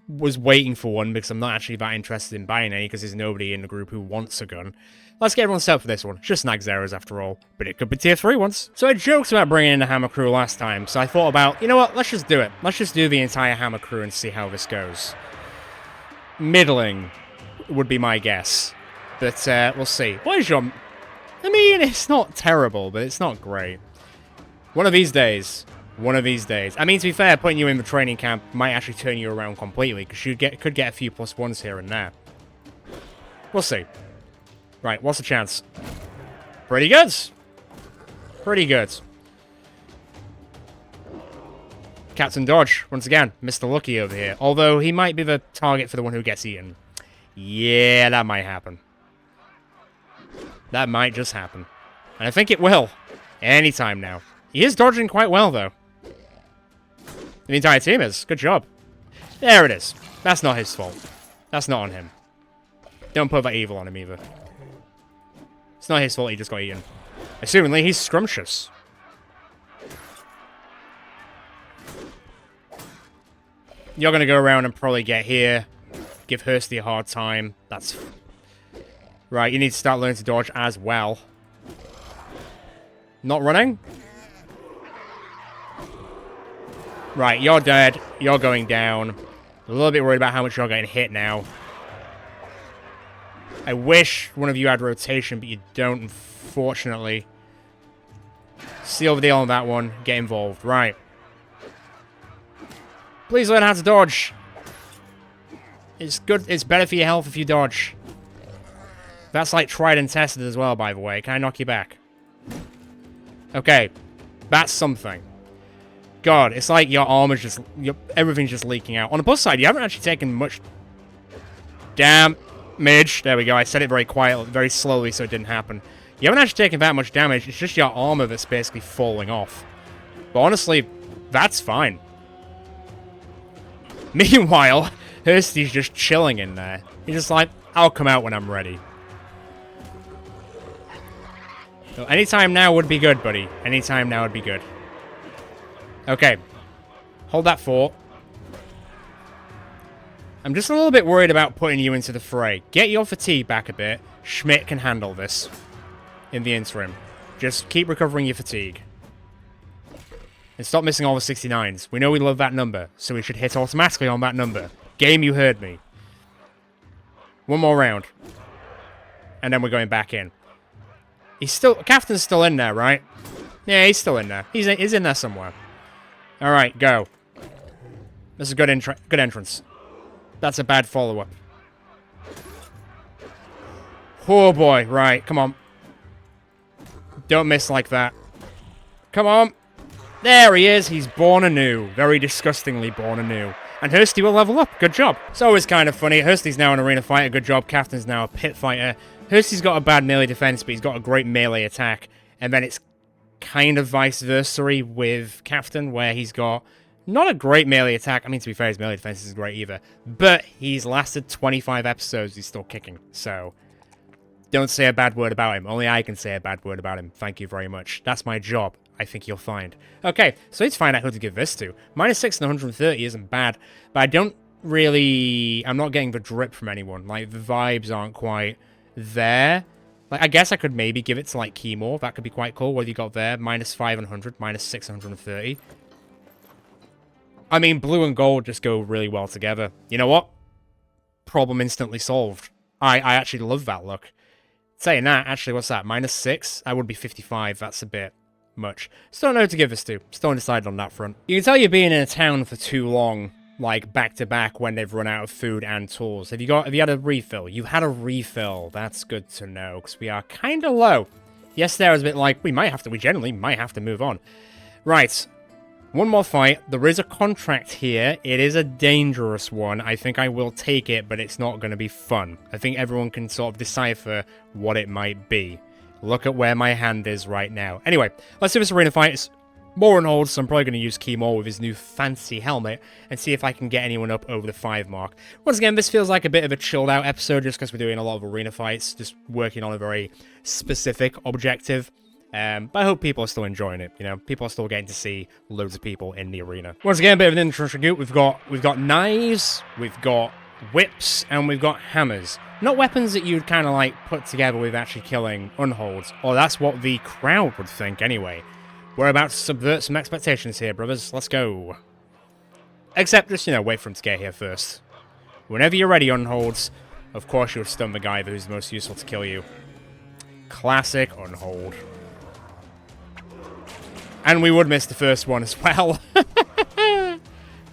was waiting for one, because I'm not actually that interested in buying any, because there's nobody in the group who wants a gun. Let's get everyone set up for this one. It's just Snag Zeros after all, but it could be tier 3 once. So I joked about bringing in the Hammer Crew last time, so I thought about, you know what, let's just do it. Let's just do the entire Hammer Crew and see how this goes. Middling would be my guess, but we'll see. What is your... I mean, it's not terrible, but it's not great. One of these days. One of these days. I mean, to be fair, putting you in the training camp might actually turn you around completely, because you could get a few +1s here and there. We'll see. Right, what's the chance? Pretty good. Pretty good. Captain Dodge, once again, Mr. Lucky over here. Although, he might be the target for the one who gets eaten. Yeah, that might happen. That might just happen. And I think it will. Anytime now. He is dodging quite well, though. The entire team is. Good job. There it is. That's not his fault. That's not on him. Don't put that evil on him either. It's not his fault he just got eaten. Assumingly, he's scrumptious. You're going to go around and probably get here. Give Hursty a hard time. That's... Right, you need to start learning to dodge as well. Not running? Right, you're dead. You're going down. A little bit worried about how much you're getting hit now. I wish one of you had rotation, but you don't, unfortunately. Seal the deal on that one. Get involved. Right. Please learn how to dodge. It's good. It's better for your health if you dodge. That's like tried and tested as well, by the way. Can I knock you back? Okay. That's something. God, it's like your armor's just... everything's just leaking out. On the plus side, you haven't actually taken much damage. There we go. I said it very quietly, very slowly, so it didn't happen. You haven't actually taken that much damage. It's just your armor that's basically falling off. But honestly, that's fine. Meanwhile, Hursty's just chilling in there. He's just like, I'll come out when I'm ready. So anytime now would be good, buddy. Anytime now would be good. Okay. Hold that fort. I'm just a little bit worried about putting you into the fray. Get your fatigue back a bit. Schmidt can handle this. In the interim. Just keep recovering your fatigue. And stop missing all the 69s. We know we love that number, so we should hit automatically on that number. Game, you heard me. One more round. And then we're going back in. He's still... Captain's still in there, right? Yeah, he's still in there. He's in there somewhere. Alright, go. This is a good entrance. That's a bad follow-up. Oh boy, right, come on. Don't miss like that. Come on. There he is, he's born anew. Very disgustingly born anew. And Hursty will level up, good job. It's always kind of funny. Hursty's now an arena fighter, good job. Captain's now a pit fighter. Hursty's got a bad melee defense, but he's got a great melee attack. And then it's kind of vice versa with Captain, where he's got not a great melee attack. I mean, to be fair, his melee defense isn't great either. But he's lasted 25 episodes, he's still kicking. So, don't say a bad word about him. Only I can say a bad word about him. Thank you very much. That's my job. I think you'll find. Okay, so let's find out who to give this to. -6 and 130 isn't bad, but I don't really... I'm not getting the drip from anyone. Like, the vibes aren't quite there. Like, I guess I could maybe give it to, like, Chemo. That could be quite cool. What have you got there? -5 and 100, -6 and 130. I mean, blue and gold just go really well together. You know what? Problem instantly solved. I actually love that look. Saying that, actually, what's that? -6? I would be 55. That's a bit much. Still don't know who to give this to. Still undecided on that front. You can tell you've been in a town for too long, like back-to-back when they've run out of food and tools. Have you had a refill? You've had a refill. That's good to know, because we are kind of low. Yes, there is a bit like, we generally might have to move on. Right. One more fight. There is a contract here. It is a dangerous one. I think I will take it, but it's not going to be fun. I think everyone can sort of decipher what it might be. Look at where my hand is right now. Anyway, let's do this arena fight. It's more Unholds, so I'm probably going to use Chemo with his new fancy helmet and see if I can get anyone up over the 5 mark. Once again, this feels like a bit of a chilled out episode just because we're doing a lot of arena fights, just working on a very specific objective. But I hope people are still enjoying it, you know? People are still getting to see loads of people in the arena. Once again, a bit of an introduction group. We've got knives, we've got whips, and we've got hammers. Not weapons that you'd kind of like put together with actually killing Unholds. Or that's what the crowd would think anyway. We're about to subvert some expectations here, brothers. Let's go. Except just, you know, wait for him to get here first. Whenever you're ready, Unholds, of course you'll stun the guy who's the most useful to kill you. Classic Unhold. And we would miss the first one as well.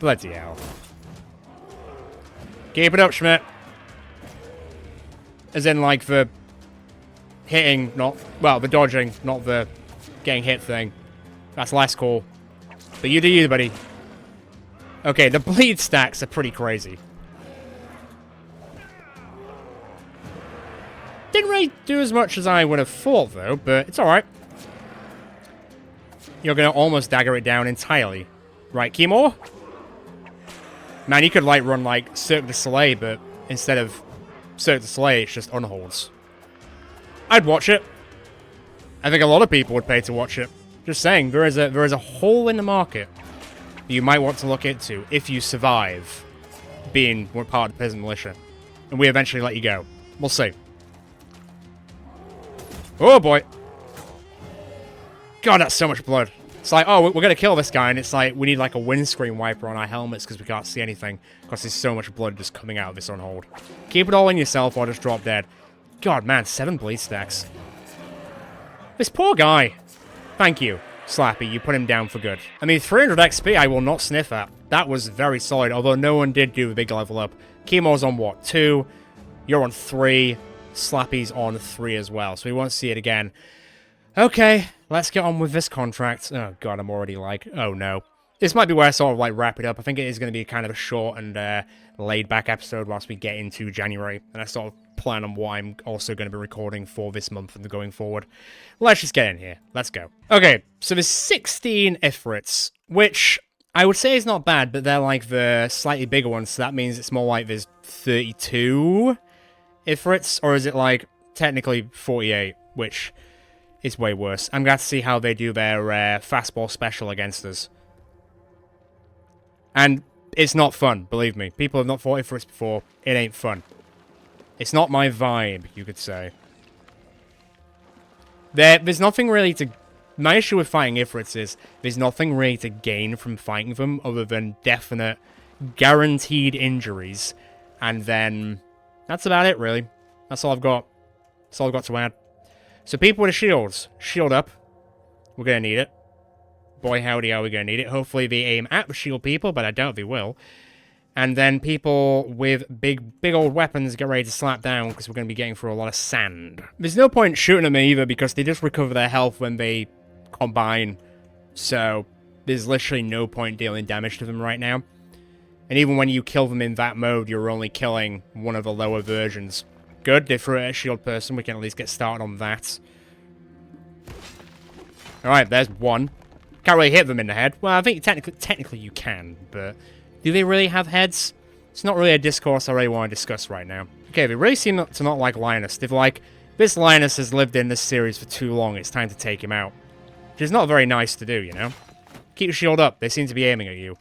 Bloody hell. Keep it up, Schmidt. As in, like, the hitting, not... Well, the dodging, not the getting hit thing. That's less cool. But you do you, buddy. Okay, the bleed stacks are pretty crazy. Didn't really do as much as I would have thought, though, but it's alright. You're going to almost dagger it down entirely. Right, Chemo? Man, you could, like, run, like, Cirque du Soleil, but instead of Cirque du Soleil, it's just Unholds. I'd watch it. I think a lot of people would pay to watch it. Just saying, there is a hole in the market that you might want to look into if you survive being part of the Peasant Militia. And we eventually let you go. We'll see. Oh, boy. God, that's so much blood. It's like, oh, we're going to kill this guy, and it's like, we need like a windscreen wiper on our helmets because we can't see anything. Because there's so much blood just coming out of this Unhold. Keep it all in yourself or just drop dead. God, man, 7 bleed stacks. This poor guy. Thank you, Slappy. You put him down for good. I mean, 300 XP I will not sniff at. That was very solid, although no one did do a big level up. Chemo's on, what, 2? You're on 3. Slappy's on 3 as well, so we won't see it again. Okay, let's get on with this contract. Oh, God, I'm already like, oh, no. This might be where I sort of, like, wrap it up. I think it is going to be kind of a short and laid-back episode whilst we get into January. And I sort of plan on what I'm also going to be recording for this month and going forward. Let's just get in here. Let's go. Okay, so there's 16 ifrits, which I would say is not bad, but they're, like, the slightly bigger ones, so that means it's more like there's 32 ifrits, or is it, like, technically 48, which is way worse. I'm glad to see how they do their fastball special against us. And it's not fun, believe me. People have not fought ifrits before. It ain't fun. It's not my vibe, you could say. There's nothing really to... My issue with fighting ifrits is there's nothing really to gain from fighting them other than definite, guaranteed injuries. And then that's about it, really. That's all I've got. That's all I've got to add. So people with shields, shield up. We're going to need it. Boy, howdy, are we going to need it. Hopefully they aim at the shield people, but I doubt they will. And then people with big old weapons get ready to slap down because we're going to be getting through a lot of sand. There's no point shooting them either because they just recover their health when they combine. So there's literally no point dealing damage to them right now. And even when you kill them in that mode, you're only killing one of the lower versions. Good, if we're a shield person, we can at least get started on that. Alright, there's one. Can't really hit them in the head. Well, I think technically you can, but do they really have heads? It's not really a discourse I really want to discuss right now. Okay, they really seem to not like Linus. They've like, this Linus has lived in this series for too long, it's time to take him out. Which is not very nice to do, you know? Keep your shield up, they seem to be aiming at you.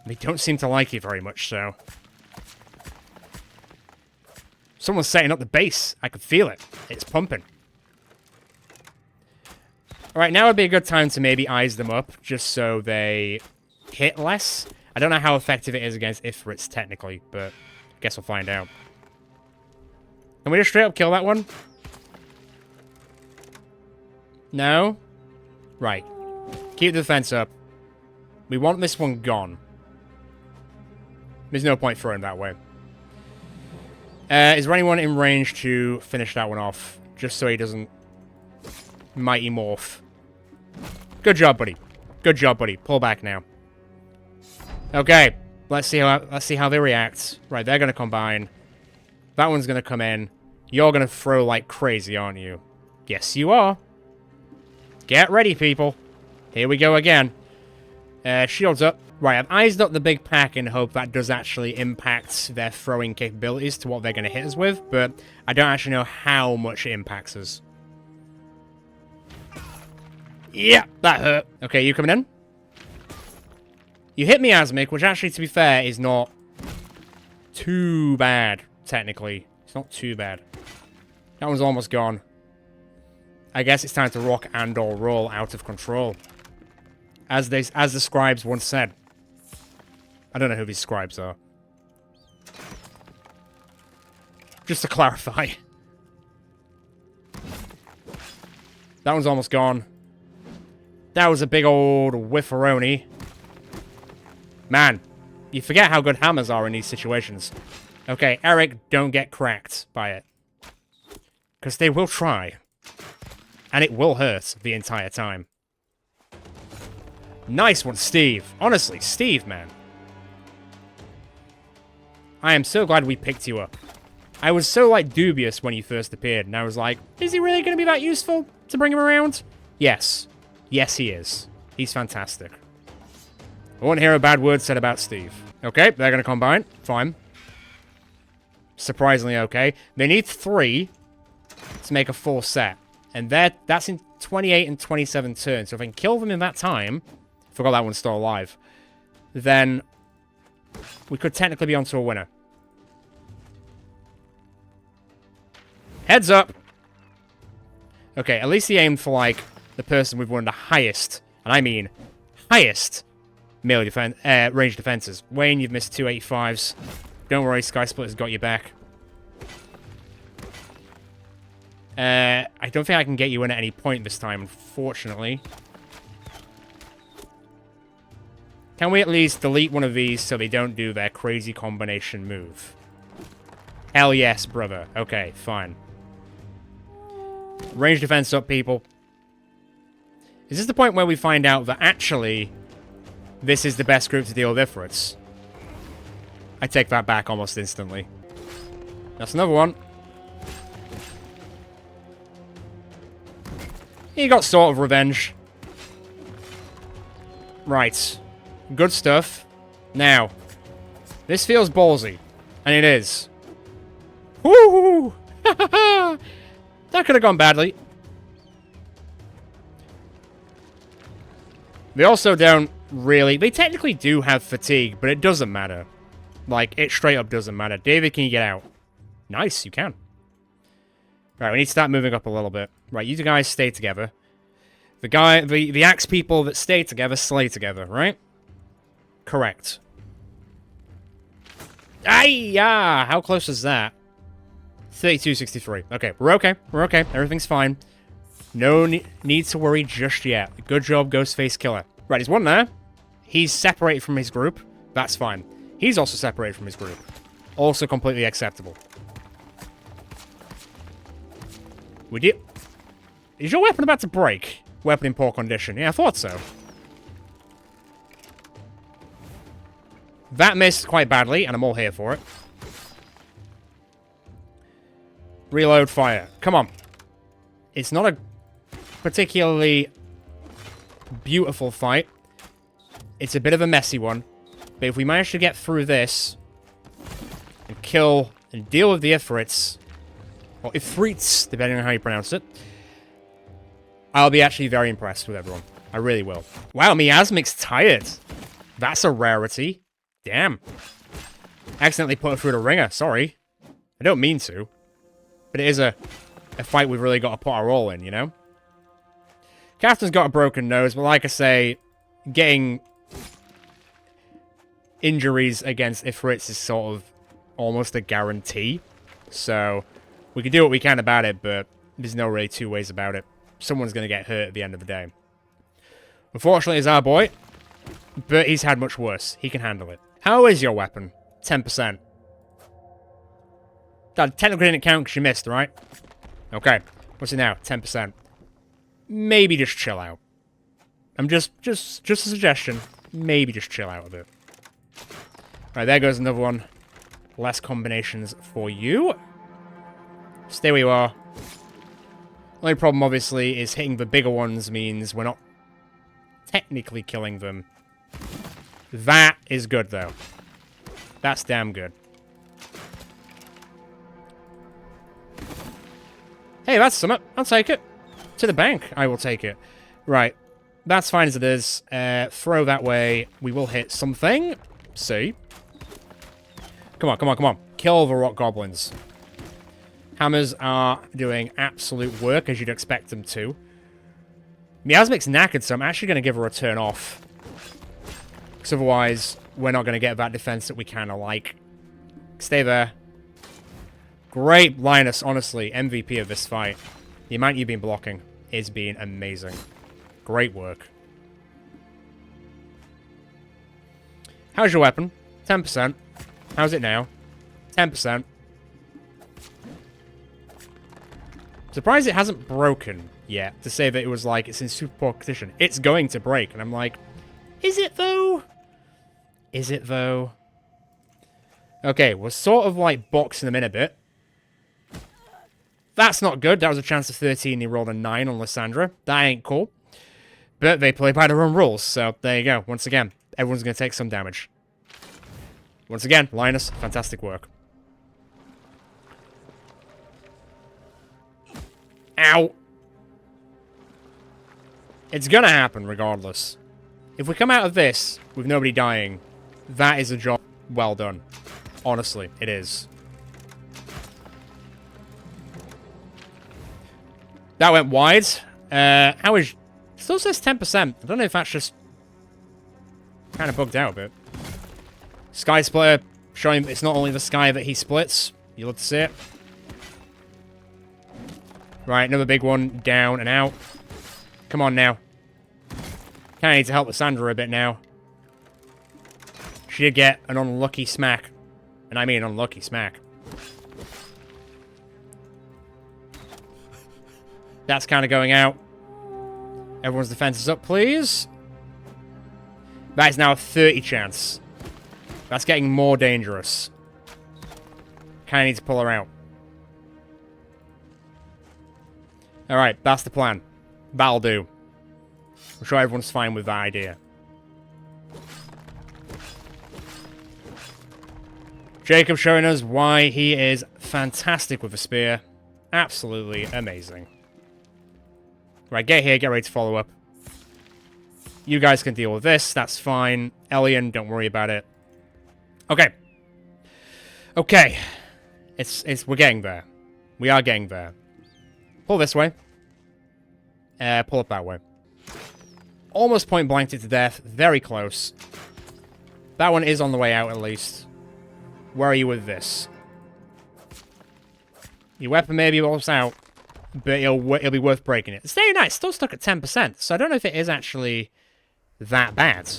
They don't seem to like you very much, so... Someone's setting up the base. I can feel it. It's pumping. Alright, now would be a good time to maybe eyes them up, just so they hit less. I don't know how effective it is against ifrits, technically, but I guess we'll find out. Can we just straight up kill that one? No? Right. Keep the defense up. We want this one gone. There's no point throwing that way. Is there anyone in range to finish that one off? Just so he doesn't mighty morph. Good job, buddy. Good job, buddy. Pull back now. Okay. Let's see how they react. Right, they're gonna combine. That one's gonna come in. You're gonna throw like crazy, aren't you? Yes, you are. Get ready, people. Here we go again. Shields up. Right, I've eyes up the big pack in hope that does actually impact their throwing capabilities to what they're going to hit us with, but I don't actually know how much it impacts us. Yeah, that hurt. Okay, you coming in? You hit me, Asmic, which actually, to be fair, is not too bad, technically. It's not too bad. That one's almost gone. I guess it's time to rock and or roll out of control. As the scribes once said. I don't know who these scribes are. Just to clarify. That one's almost gone. That was a big old whiffaroni. Man, you forget how good hammers are in these situations. Okay, Eric, don't get cracked by it. Because they will try. And it will hurt the entire time. Nice one, Steve. Honestly, Steve, man. I am so glad we picked you up. I was so, like, dubious when you first appeared, and I was like, is he really going to be that useful to bring him around? Yes. Yes, he is. He's fantastic. I won't hear a bad word said about Steve. Okay, they're going to combine. Fine. Surprisingly okay. They need 3 to make a full set. And that's in 28 and 27 turns. So if I can kill them in that time... Forgot that one's still alive. Then we could technically be onto a winner. Heads up! Okay, at least he aimed for, like, the person we've won the highest, and I mean highest, melee defense, range defenses. Wayne, you've missed 2 85s. Don't worry, Sky Splitter's got you back. I don't think I can get you in at any point this time, unfortunately. Can we at least delete one of these so they don't do their crazy combination move? Hell yes, brother. Okay, fine. Range defense up, people. Is this the point where we find out that actually this is the best group to deal with ifrits? I take that back almost instantly. That's another one. He got sort of revenge. Right. Good stuff. Now, this feels ballsy. And it is. Woo! That could have gone badly. They also don't really... They technically do have fatigue, but it doesn't matter. Like, it straight up doesn't matter. David, can you get out? Nice, you can. Right, we need to start moving up a little bit. Right, you guys stay together. The axe people that stay together, slay together, right? Correct. Aye-ya! How close is that? 32-63. Okay, we're okay. We're okay. Everything's fine. No need to worry just yet. Good job, Ghostface Killer. Right, he's one there. He's separated from his group. That's fine. He's also separated from his group. Also completely acceptable. We did... Is your weapon about to break? Weapon in poor condition. Yeah, I thought so. That missed quite badly, and I'm all here for it. Reload fire. Come on. It's not a particularly beautiful fight. It's a bit of a messy one. But if we manage to get through this and kill and deal with the ifrits, or ifrits, depending on how you pronounce it, I'll be actually very impressed with everyone. I really will. Wow, Miasmic's tired. That's a rarity. Damn. Accidentally put her through the ringer. Sorry. I don't mean to. But it is a fight we've really got to put our all in, you know? Captain's got a broken nose, but like I say, getting injuries against ifrits is sort of almost a guarantee. So, we can do what we can about it, but there's no really two ways about it. Someone's going to get hurt at the end of the day. Unfortunately, it's our boy, but he's had much worse. He can handle it. How is your weapon? 10%. That technically didn't count because you missed, right? Okay. What's it now? 10%. Maybe just chill out. I'm just a suggestion. Maybe just chill out a bit. Alright, there goes another one. Less combinations for you. Stay where you are. Only problem, obviously, is hitting the bigger ones means we're not technically killing them. That is good, though. That's damn good. Hey, that's something. I'll take it. To the bank, I will take it. Right. That's fine as it is. Throw that way. We will hit something. See? Come on, come on, come on. Kill the rock goblins. Hammers are doing absolute work, as you'd expect them to. Miasmic's knackered, so I'm actually going to give her a turn off. Because otherwise, we're not going to get that defense that we kind of like. Stay there. Great, Linus, honestly. MVP of this fight. The amount you've been blocking is being amazing. Great work. How's your weapon? 10%. How's it now? 10%. Surprised it hasn't broken yet, to say that it was like, it's in super poor condition. It's going to break, and I'm like, is it though? Is it though? Okay, we're sort of like boxing them in a bit. That's not good. That was a chance of 13. He rolled a 9 on Lysandra. That ain't cool. But they play by their own rules, so there you go. Once again, everyone's going to take some damage. Once again, Linus, fantastic work. Ow! It's gonna happen regardless. If we come out of this with nobody dying, that is a job well done. Honestly, it is. That went wide. How is... Still says 10%. I don't know if that's just... kind of bugged out a bit. Sky Splitter, showing it's not only the sky that he splits. You love to see it. Right, another big one. Down and out. Come on now. Kinda need to help Lysandra a bit now. She did get an unlucky smack. And I mean unlucky smack. That's kind of going out. Everyone's defense is up, please. That is now a 30 chance. That's getting more dangerous. Kind of need to pull her out. Alright, that's the plan. That'll do. I'm sure everyone's fine with that idea. Jacob showing us why he is fantastic with a spear. Absolutely amazing. Right, get here, get ready to follow up. You guys can deal with this, that's fine. Elian, don't worry about it. Okay. Okay. We're getting there. We are getting there. Pull this way. Pull up that way. Almost point blanked it to death. Very close. That one is on the way out, at least. Where are you with this? Your weapon may be almost out, but it'll be worth breaking it. It's very nice. Still stuck at 10%, so I don't know if it is actually that bad.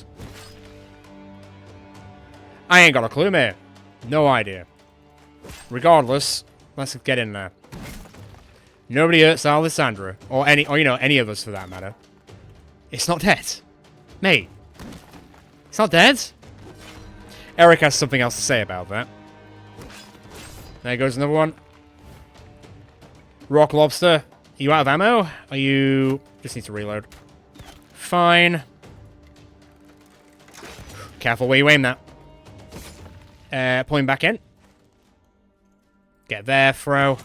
I ain't got a clue, mate. No idea. Regardless, let's get in there. Nobody hurts Alessandra, or any of us for that matter. It's not dead. Mate. It's not dead? Eric has something else to say about that. There goes another one. Rock Lobster. Are you out of ammo? Are you... Just need to reload. Fine. Careful where you aim that. Pulling back in. Get there, throw.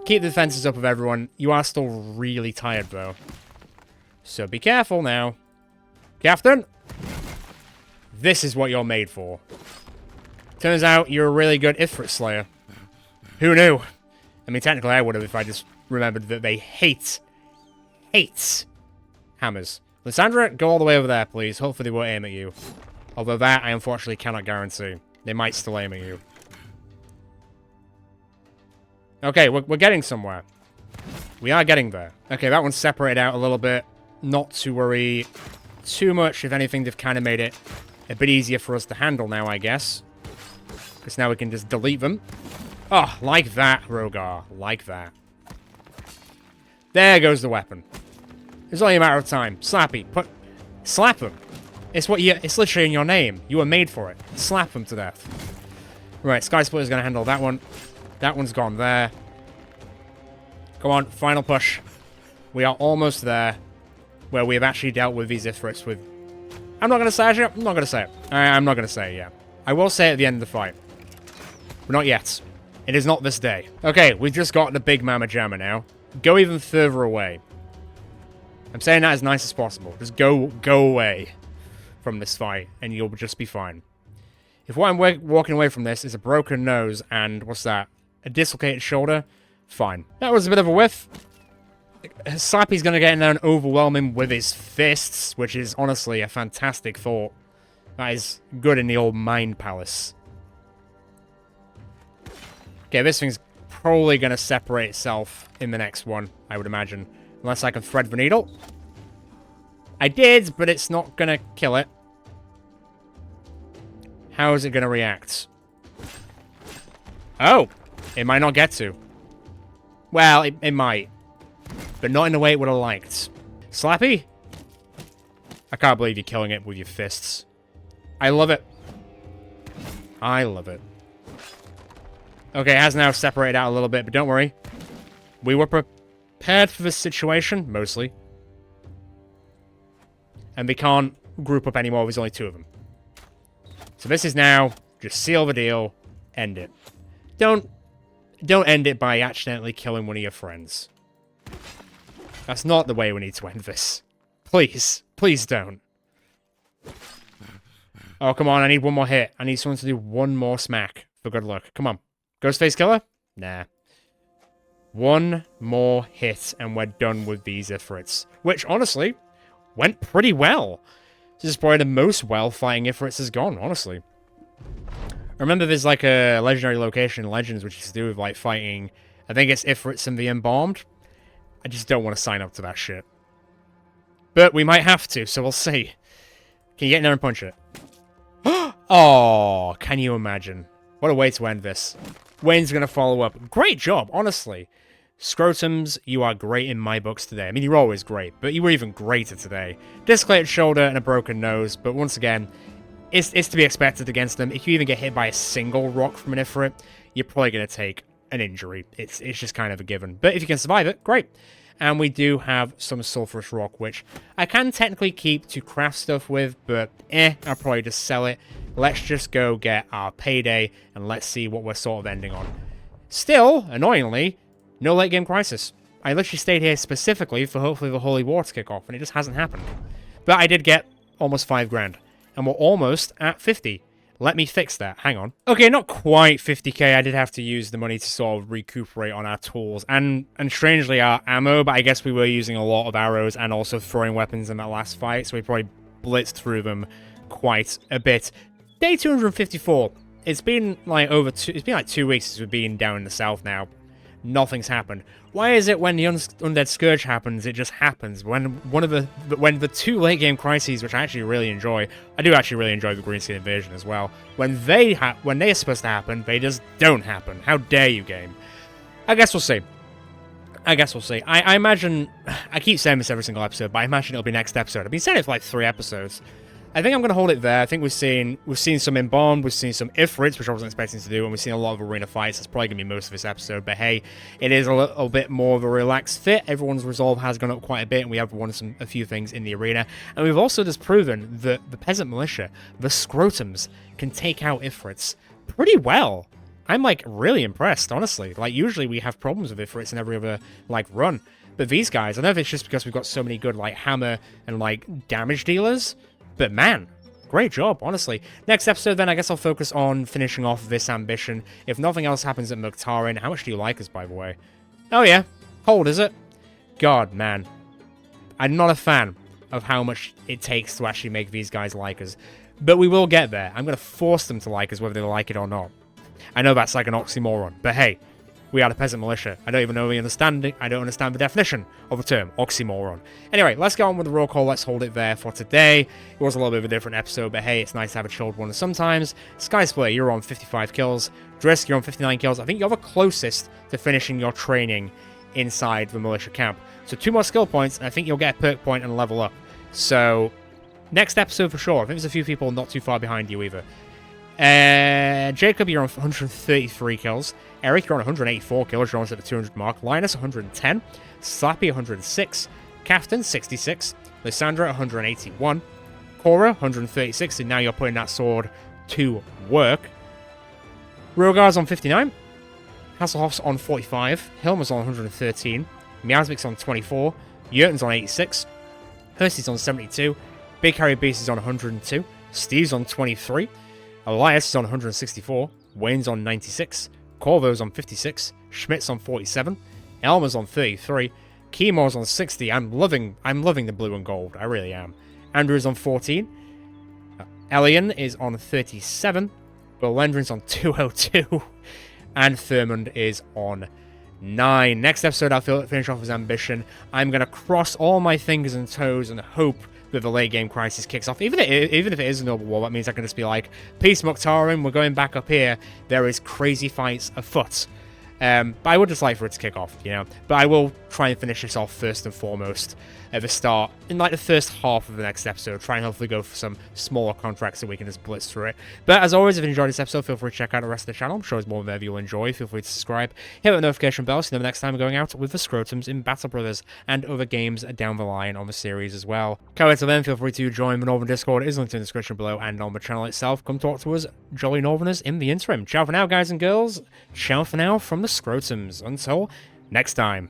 Keep the defenses up of everyone. You are still really tired, though. So be careful now. Captain! This is what you're made for. Turns out you're a really good Ifrit Slayer. Who knew? I mean, technically I would have if I just remembered that they hate hammers. Lysandra, go all the way over there, please. Hopefully they won't aim at you. Although that, I unfortunately cannot guarantee. They might still aim at you. Okay, we're getting somewhere. We are getting there. Okay, that one's separated out a little bit. Not to worry too much. If anything, they've kind of made it a bit easier for us to handle now, I guess. Because now we can just delete them. Oh, like that, Rogar. Like that. There goes the weapon. It's only a matter of time. Slappy. Slap him. It's literally in your name. You were made for it. Slap him to death. Right, Sky Splitter's going to handle that one. That one's gone there. Come on, final push. We are almost there. Where we have actually dealt with these Ifrits with... I'm not going to say it. I'm not going to say it. I'm not going to say it yet. I will say it at the end of the fight. But not yet. It is not this day. Okay, we've just got the big Mama Jamma now. Go even further away. I'm saying that as nice as possible. Just go away from this fight, and you'll just be fine. If what I'm walking away from this is a broken nose and, what's that? A dislocated shoulder? Fine. That was a bit of a whiff. Slappy's going to get in there and overwhelm him with his fists, which is honestly a fantastic thought. That is good in the old Mind Palace. Okay, this thing's probably going to separate itself in the next one, I would imagine. Unless I can thread the needle. I did, but it's not going to kill it. How is it going to react? Oh! It might not get to. Well, it might. But not in the way it would have liked. Slappy? I can't believe you're killing it with your fists. I love it. I love it. Okay, it has now separated out a little bit, but don't worry. We were prepared for this situation, mostly. And they can't group up anymore, there's only two of them. So this is now just seal the deal, end it. Don't end it by accidentally killing one of your friends. That's not the way we need to end this. Please. Please don't. Oh, come on. I need one more hit. I need someone to do one more smack for good luck. Come on. Ghostface Killer? Nah. One more hit, and we're done with these ifrits. Which, honestly, went pretty well. This is probably the most well-fighting ifrits has gone, honestly. I remember there's like a legendary location in Legends which is to do with like fighting, I think it's ifrits and the embalmed. I just don't want to sign up to that shit. But we might have to, so we'll see. Can you get in there and punch it? Oh, can you imagine? What a way to end this. Wayne's going to follow up. Great job, honestly. Scrotums, you are great in my books today. I mean, you're always great, but you were even greater today. Dislocated shoulder and a broken nose, but once again, it's to be expected against them. If you even get hit by a single rock from an ifrit, you're probably going to take an injury. It's just kind of a given. But if you can survive it, great. And we do have some sulfurous rock, which I can technically keep to craft stuff with, but I'll probably just sell it. Let's just go get our payday, and let's see what we're sort of ending on. Still, annoyingly, no late game crisis. I literally stayed here specifically for hopefully the Holy War to kick off, and it just hasn't happened. But I did get almost 5 grand, and we're almost at 50. Let me fix that. Hang on. Okay, not quite 50k. I did have to use the money to sort of recuperate on our tools and strangely our ammo, but I guess we were using a lot of arrows and also throwing weapons in that last fight, so we probably blitzed through them quite a bit. Day 254. It's been like it's been like 2 weeks since we've been down in the south now. Nothing's happened. Why is it when the Undead Scourge happens, it just happens? When the 2 late game crises, which I actually really enjoy, I do actually really enjoy the Greenskin Invasion as well. When they are supposed to happen, they just don't happen. How dare you, game? I guess we'll see. I imagine, I keep saying this every single episode, but I imagine it'll be next episode. I've been saying it for like 3 episodes. I think I'm going to hold it there. I think we've seen some embalmed, we've seen some ifrits, which I wasn't expecting to do, and we've seen a lot of arena fights. That's probably going to be most of this episode, but hey, it is a little bit more of a relaxed fit. Everyone's resolve has gone up quite a bit, and we have won a few things in the arena. And we've also just proven that the Peasant Militia, the Scrotums, can take out ifrits pretty well. I'm, like, really impressed, honestly. Like, usually we have problems with ifrits in every other, like, run. But these guys, I don't know if it's just because we've got so many good, like, hammer and, like, damage dealers. But man, great job, honestly. Next episode, then, I guess I'll focus on finishing off this ambition. If nothing else happens at Mukhtarin, how much do you like us, by the way? Oh, yeah. Hold, is it? God, man. I'm not a fan of how much it takes to actually make these guys like us. But we will get there. I'm going to force them to like us, whether they like it or not. I know that's like an oxymoron, but hey, we are the Peasant Militia. I don't even know I don't understand the definition of the term, oxymoron. Anyway, let's go on with the roll call. Let's hold it there for today. It was a little bit of a different episode, but hey, it's nice to have a chilled one sometimes. Sky Split, you're on 55 kills. Drisk, you're on 59 kills. I think you're the closest to finishing your training inside the Militia camp. So 2 more skill points, and I think you'll get a perk point and level up. So, next episode for sure. I think there's a few people not too far behind you either. Jacob, you're on 133 kills. Eric, you're on 184 kills. You're almost at the 200 mark. Linus, 110. Slappy, 106. Captain, 66. Lysandra, 181. Cora, 136. And now you're putting that sword to work. Rogar's on 59. Hasselhoff's on 45. Hilmer's on 113. Miasmic's on 24. Jurgen's on 86. Hersty's on 72. Big Harry Beast is on 102. Steve's on 23. Elias is on 164, Wayne's on 96, Corvo's on 56, Schmidt's on 47, Elmer's on 33, Keymor's on 60. I'm loving the blue and gold, I really am. Andrew's on 14, Elian is on 37, Belendrin's on 202, and Thurmond is on 9. Next episode, I'll finish off his ambition. I'm going to cross all my fingers and toes and hope that the late game crisis kicks off. Even if it is a noble war, that means I can just be like, peace Mukhtarin, we're going back up here. There is crazy fights afoot. But I would just like for it to kick off, you know. But I will try and finish this off first and foremost at the start, in like the first half of the next episode, try and hopefully go for some smaller contracts so we can just blitz through it. But as always, if you enjoyed this episode, feel free to check out the rest of the channel. I'm sure there's more there you'll enjoy. Feel free to subscribe, hit that notification bell so you know the next time we're going out with the Scrotums in Battle Brothers and other games down the line on the series as well. Until then, feel free to join the Northern Discord. It is linked in the description below and on the channel itself. Come talk to us, jolly Northerners, in the interim. Ciao for now, guys and girls. Ciao for now from the Scrotums. Until next time.